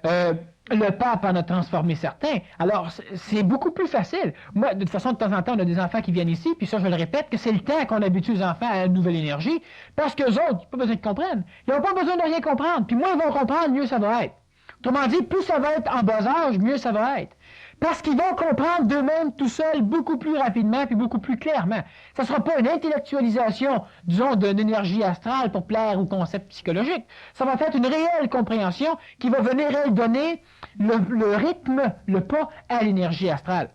Le pape en a transformé certains. Alors, c'est beaucoup plus facile. Moi, de toute façon, de temps en temps, on a des enfants qui viennent ici, puis ça, je le répète, que c'est le temps qu'on habitue les enfants à une nouvelle énergie, parce qu'eux autres, ils n'ont pas besoin de comprendre. Ils n'ont pas besoin de rien comprendre. Puis moins ils vont comprendre, mieux ça va être. Autrement dit, plus ça va être en bas âge, mieux ça va être. Parce qu'ils vont comprendre d'eux-mêmes tout seuls beaucoup plus rapidement puis beaucoup plus clairement. Ça ne sera pas une intellectualisation, disons, d'une énergie astrale pour plaire aux concepts psychologiques. Ça va être une réelle compréhension qui va venir, elle, donner le rythme, le pas à l'énergie astrale.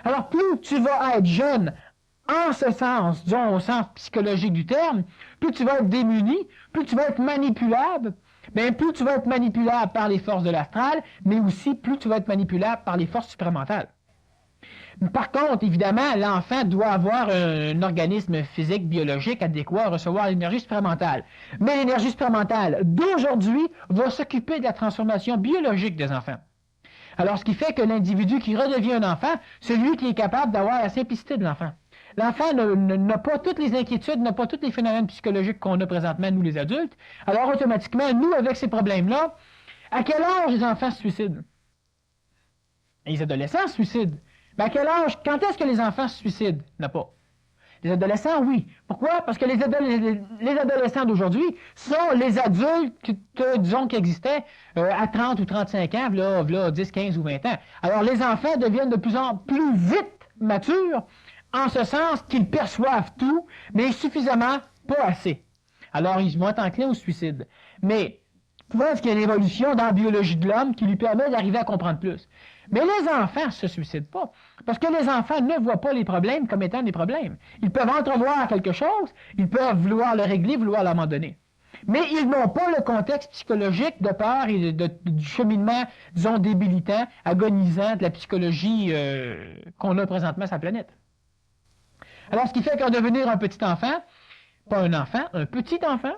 Alors, plus tu vas être jeune en ce sens, disons, au sens psychologique du terme, plus tu vas être démuni, plus tu vas être manipulable, bien, plus tu vas être manipulable par les forces de l'astral, mais aussi plus tu vas être manipulable par les forces supramentales. Par contre, évidemment, l'enfant doit avoir un organisme physique, biologique adéquat à recevoir l'énergie supramentale. Mais l'énergie supramentale d'aujourd'hui va s'occuper de la transformation biologique des enfants. Alors, ce qui fait que l'individu qui redevient un enfant, c'est lui qui est capable d'avoir la simplicité de l'enfant. L'enfant n'a pas toutes les inquiétudes, n'a pas tous les phénomènes psychologiques qu'on a présentement, nous les adultes. Alors, automatiquement, nous, avec ces problèmes-là, à quel âge les enfants se suicident? Les adolescents se suicident. Mais à quel âge? Quand est-ce que les enfants se suicident? N'a pas. Les adolescents, oui. Pourquoi? Parce que les adolescents d'aujourd'hui sont les adultes, disons, qui existaient à 30 ou 35 ans, là, 10, 15 ou 20 ans. Alors, les enfants deviennent de plus en plus vite matures, en ce sens qu'ils perçoivent tout, mais suffisamment pas assez. Alors, ils vont être enclins au suicide. Mais, vous voyez qu'il y a une évolution dans la biologie de l'homme qui lui permet d'arriver à comprendre plus. Mais les enfants ne se suicident pas, parce que les enfants ne voient pas les problèmes comme étant des problèmes. Ils peuvent entrevoir quelque chose, ils peuvent vouloir le régler, vouloir l'abandonner. Mais ils n'ont pas le contexte psychologique de peur et du cheminement, disons, débilitant, agonisant de la psychologie qu'on a présentement sur la planète. Alors, ce qui fait qu'en devenir un petit enfant, pas un enfant, un petit enfant,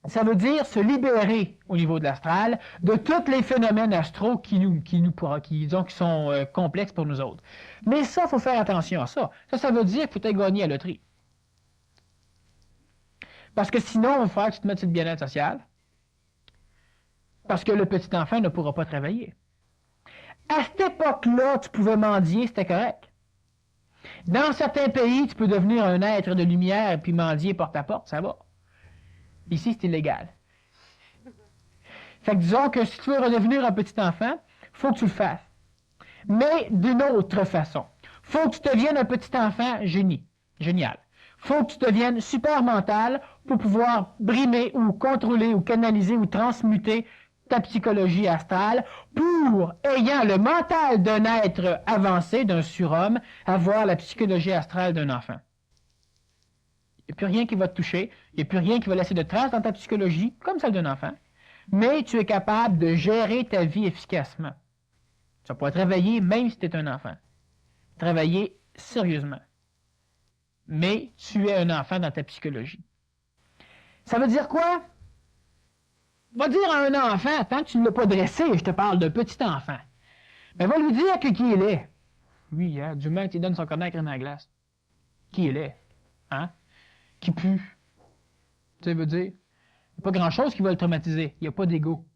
ça veut dire se libérer au niveau de l'astral de tous les phénomènes astraux qui sont complexes pour nous autres. Mais ça, il faut faire attention à ça. Ça veut dire qu'il faut gagner à la loterie. Parce que sinon, il va falloir que tu te mettes sur le bien-être social. Parce que le petit enfant ne pourra pas travailler. À cette époque-là, tu pouvais mendier, c'était correct. Dans certains pays, tu peux devenir un être de lumière et puis mendier porte à porte, ça va. Ici, c'est illégal. Fait que disons que si tu veux redevenir un petit enfant, il faut que tu le fasses. Mais d'une autre façon. Il faut que tu deviennes un petit enfant génial. Il faut que tu deviennes super mental pour pouvoir brimer ou contrôler ou canaliser ou transmuter ta psychologie astrale pour, ayant le mental d'un être avancé, d'un surhomme, avoir la psychologie astrale d'un enfant. Il n'y a plus rien qui va te toucher, il n'y a plus rien qui va laisser de traces dans ta psychologie, comme celle d'un enfant, mais tu es capable de gérer ta vie efficacement. Tu vas pouvoir travailler même si tu es un enfant. Travailler sérieusement. Mais tu es un enfant dans ta psychologie. Ça veut dire quoi? Va dire à un enfant, tant que tu ne l'as pas dressé, je te parle d'un petit enfant, mais va lui dire qui il est. Oui, hein, du moment que tu lui donnes son cornet à crème à la glace. Qui il est? Hein? Qui pue. Ça veut dire, il n'y a pas grand-chose qui va le traumatiser. Il n'y a pas d'ego.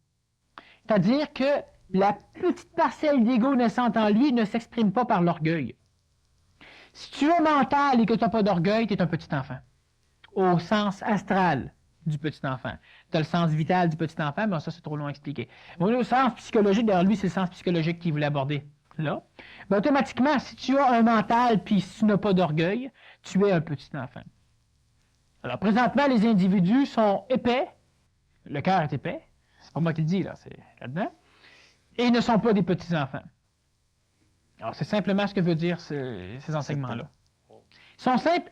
C'est-à-dire que la petite parcelle d'ego naissante en lui ne s'exprime pas par l'orgueil. Si tu es mental et que tu n'as pas d'orgueil, tu es un petit enfant. Au sens astral du petit enfant. Tu as le sens vital du petit enfant, mais ça, c'est trop long à expliquer. Mais au sens psychologique, d'ailleurs, lui, c'est le sens psychologique qu'il voulait aborder. Là, ben, automatiquement, si tu as un mental puis si tu n'as pas d'orgueil, tu es un petit enfant. Alors, présentement, les individus sont épais. Le cœur est épais. C'est pas moi qui le dis, là, c'est là-dedans. Et ils ne sont pas des petits-enfants. Alors, c'est simplement ce que veut dire ces enseignements-là. Ils sont simples.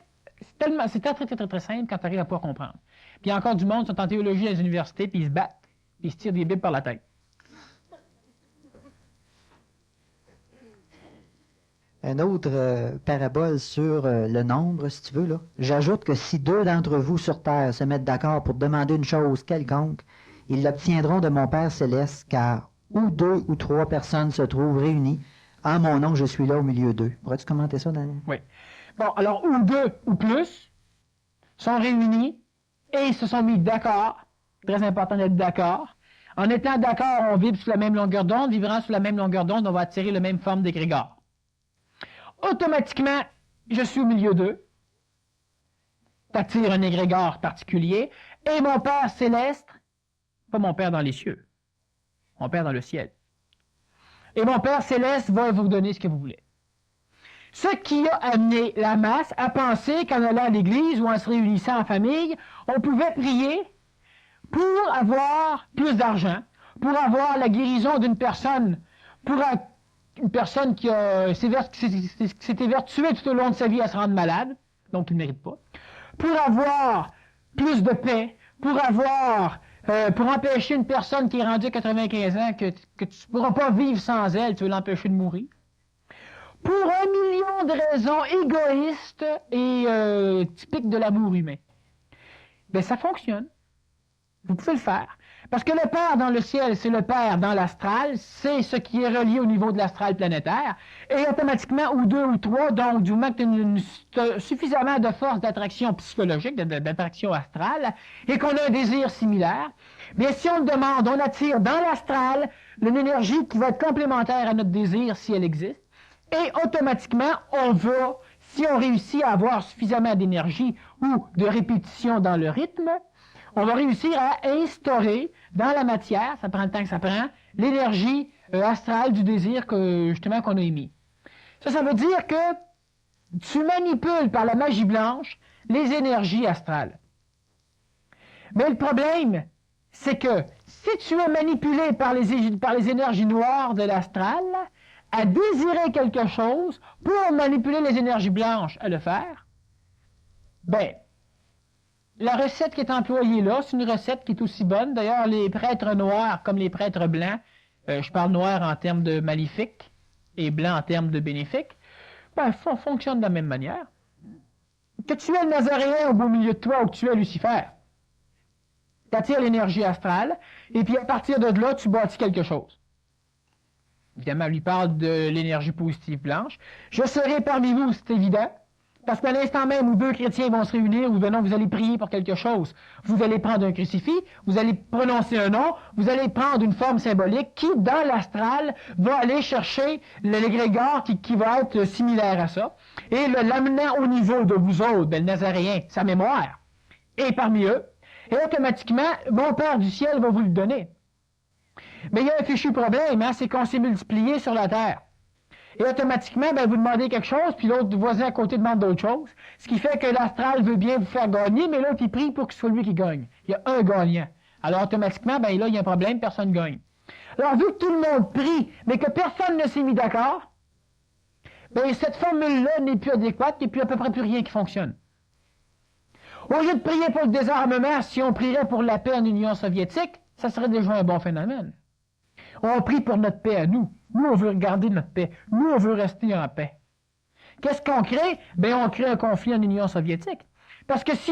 C'est très simple quand tu arrives à pouvoir comprendre. Puis il y a encore du monde qui sont en théologie à les universités, puis ils se battent, puis ils se tirent des bibles par la tête. Une autre parabole sur le nombre, si tu veux, là. J'ajoute que si deux d'entre vous sur terre se mettent d'accord pour demander une chose quelconque, ils l'obtiendront de mon Père céleste, car où deux ou trois personnes se trouvent réunies, en mon nom, je suis là au milieu d'eux. Pourrais-tu commenter ça, Daniel? Oui. Bon, alors, ou deux ou plus sont réunis et ils se sont mis d'accord, très important d'être d'accord, En étant d'accord, on vibre sur la même longueur d'onde. Vibrant sur la même longueur d'onde, on va attirer la même forme d'égrégore. Automatiquement, je suis au milieu d'eux. T'attires un égrégore particulier. Et mon Père céleste, pas mon Père dans les cieux, mon Père dans le ciel. Et mon Père céleste va vous donner ce que vous voulez. Ce qui a amené la masse à penser qu'en allant à l'église ou en se réunissant en famille, on pouvait prier pour avoir plus d'argent, pour avoir la guérison d'une personne, pour une personne qui s'était vertuée tout au long de sa vie à se rendre malade, donc il ne mérite pas, pour avoir plus de paix, pour empêcher une personne qui est rendue à 95 ans, que tu ne pourras pas vivre sans elle, tu veux l'empêcher de mourir. Pour 1 million de raisons égoïstes et typiques de l'amour humain. Bien, ça fonctionne. Vous pouvez le faire. Parce que le Père dans le ciel, c'est le Père dans l'astral, c'est ce qui est relié au niveau de l'astral planétaire, et automatiquement, ou 2 ou 3, donc du moment que tu as suffisamment de force d'attraction psychologique, d'attraction astrale, et qu'on a un désir similaire, bien si on le demande, on attire dans l'astral une énergie qui va être complémentaire à notre désir si elle existe, et automatiquement, on va, si on réussit à avoir suffisamment d'énergie ou de répétition dans le rythme, on va réussir à instaurer dans la matière, ça prend le temps que ça prend, l'énergie astrale du désir justement qu'on a émis. Ça veut dire que tu manipules par la magie blanche les énergies astrales. Mais le problème, c'est que si tu es manipulé par les énergies noires de l'astral, à désirer quelque chose pour manipuler les énergies blanches à le faire, ben, la recette qui est employée là, c'est une recette qui est aussi bonne. D'ailleurs, les prêtres noirs comme les prêtres blancs, je parle noir en termes de maléfique et blanc en termes de bénéfique, ben, fonctionnent de la même manière. Que tu es le Nazaréen au beau milieu de toi ou que tu es Lucifer, tu attires l'énergie astrale, et puis à partir de là, tu bâtis quelque chose. Évidemment, lui parle de l'énergie positive blanche. Je serai parmi vous, c'est évident, parce qu'à l'instant même où 2 chrétiens vont se réunir, ou non, vous allez prier pour quelque chose, vous allez prendre un crucifix, vous allez prononcer un nom, vous allez prendre une forme symbolique qui, dans l'astral, va aller chercher l'égrégore qui va être similaire à ça, et l'amenant au niveau de vous autres, ben, le Nazaréen, sa mémoire, et parmi eux, et automatiquement, mon Père du ciel va vous le donner. Mais il y a un fichu problème, hein, c'est qu'on s'est multiplié sur la Terre. Et automatiquement, ben, vous demandez quelque chose, puis l'autre voisin à côté demande d'autre chose. Ce qui fait que l'astral veut bien vous faire gagner, mais l'autre, il prie pour que ce soit lui qui gagne. Il y a un gagnant. Alors, automatiquement, ben, là, il y a un problème, personne ne gagne. Alors, vu que tout le monde prie, mais que personne ne s'est mis d'accord, ben, cette formule-là n'est plus adéquate, et puis à peu près plus rien qui fonctionne. Au lieu de prier pour le désarmement, si on prierait pour la paix en Union soviétique, ça serait déjà un bon phénomène. On prie pour notre paix à nous. Nous, on veut garder notre paix. Nous, on veut rester en paix. Qu'est-ce qu'on crée? Bien, on crée un conflit en Union soviétique. Parce que si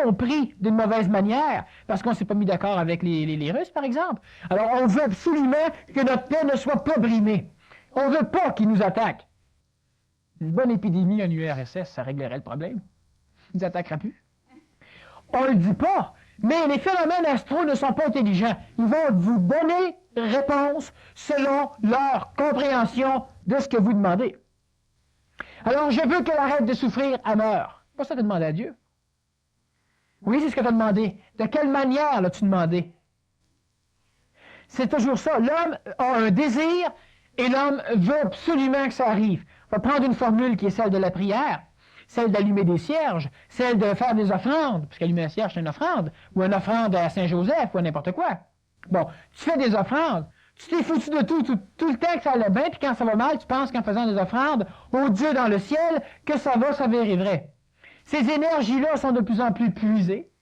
on prie d'une mauvaise manière, parce qu'on ne s'est pas mis d'accord avec les Russes, par exemple, alors on veut absolument que notre paix ne soit pas brimée. On ne veut pas qu'ils nous attaquent. Une bonne épidémie en URSS, ça réglerait le problème. Ils ne nous attaqueraient plus. On ne le dit pas, mais les phénomènes astraux ne sont pas intelligents. Ils vont vous donner réponse selon leur compréhension de ce que vous demandez. Alors, je veux qu'elle arrête de souffrir, elle meurt. C'est pas ça que tu as demandé à Dieu. Oui, c'est ce que tu as demandé. De quelle manière l'as-tu demandé? C'est toujours ça. L'homme a un désir et l'homme veut absolument que ça arrive. On va prendre une formule qui est celle de la prière, celle d'allumer des cierges, celle de faire des offrandes, parce qu'allumer la cierge, c'est une offrande, ou une offrande à Saint-Joseph, ou à n'importe quoi. Bon, tu fais des offrandes, tu t'es foutu de tout le temps que ça allait bien, puis quand ça va mal, tu penses qu'en faisant des offrandes au Dieu dans le ciel, que ça va s'avérer vrai. Ces énergies-là sont de plus en plus puisées,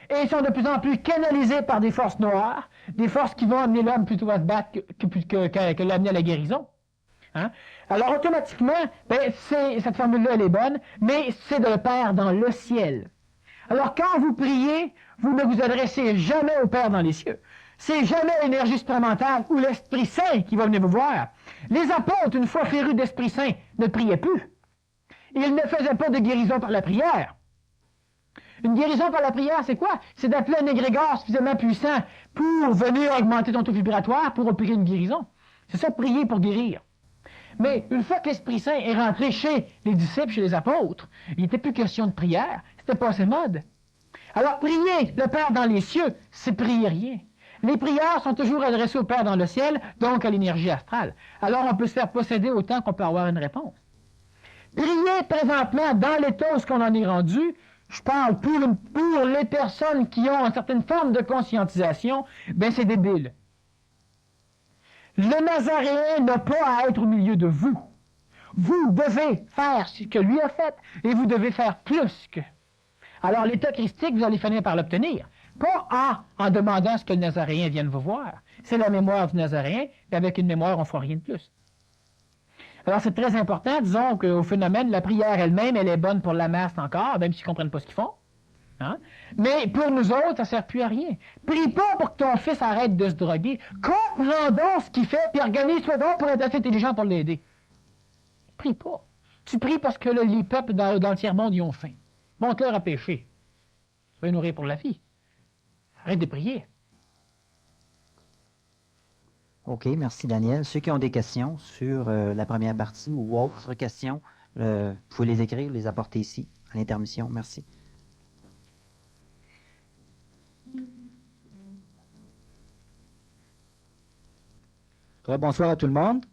et sont de plus en plus canalisées par des forces noires, des forces qui vont amener l'homme plutôt à se battre que l'amener à la guérison. Hein? Alors, automatiquement, ben, cette formule-là, elle est bonne, mais c'est de le Père dans le ciel. Alors, quand vous priez, vous ne vous adressez jamais au Père dans les cieux. C'est jamais l'énergie supramentale ou l'Esprit Saint qui va venir vous voir. Les apôtres, une fois férus d'Esprit Saint, ne priaient plus. Ils ne faisaient pas de guérison par la prière. Une guérison par la prière, c'est quoi? C'est d'appeler un égrégore suffisamment puissant pour venir augmenter ton taux vibratoire, pour opérer une guérison. C'est ça, prier pour guérir. Mais une fois que l'Esprit Saint est rentré chez les disciples, chez les apôtres, il n'était plus question de prière, c'était passé mode. Alors, prier le Père dans les cieux, c'est prier rien. Les prières sont toujours adressées au Père dans le ciel, donc à l'énergie astrale. Alors, on peut se faire posséder autant qu'on peut avoir une réponse. Prier présentement dans l'état où ce qu'on en est rendu, je parle pour les personnes qui ont une certaine forme de conscientisation, ben c'est débile. Le Nazaréen n'a pas à être au milieu de vous. Vous devez faire ce que lui a fait et vous devez faire plus que. Alors l'état christique, vous allez finir par l'obtenir. Pas en demandant ce que le Nazaréen vienne vous voir. C'est la mémoire du Nazaréen, et avec une mémoire, on ne fera rien de plus. Alors c'est très important, disons qu'au phénomène, la prière elle-même, elle est bonne pour la masse encore, même s'ils ne comprennent pas ce qu'ils font. Hein? Mais pour nous autres, ça ne sert plus à rien. Prie pas pour que ton fils arrête de se droguer. Comprends donc ce qu'il fait, puis organise-toi donc pour être assez intelligent pour l'aider. Prie pas. Tu pries parce que les peuples dans le tiers-monde, ils ont faim. Montre-leur à pécher. Tu vas les nourrir pour la vie. Arrête de prier. OK, merci Daniel. Ceux qui ont des questions sur la première partie ou autres questions, vous pouvez les écrire, les apporter ici, à l'intermission. Merci. Bonsoir à tout le monde.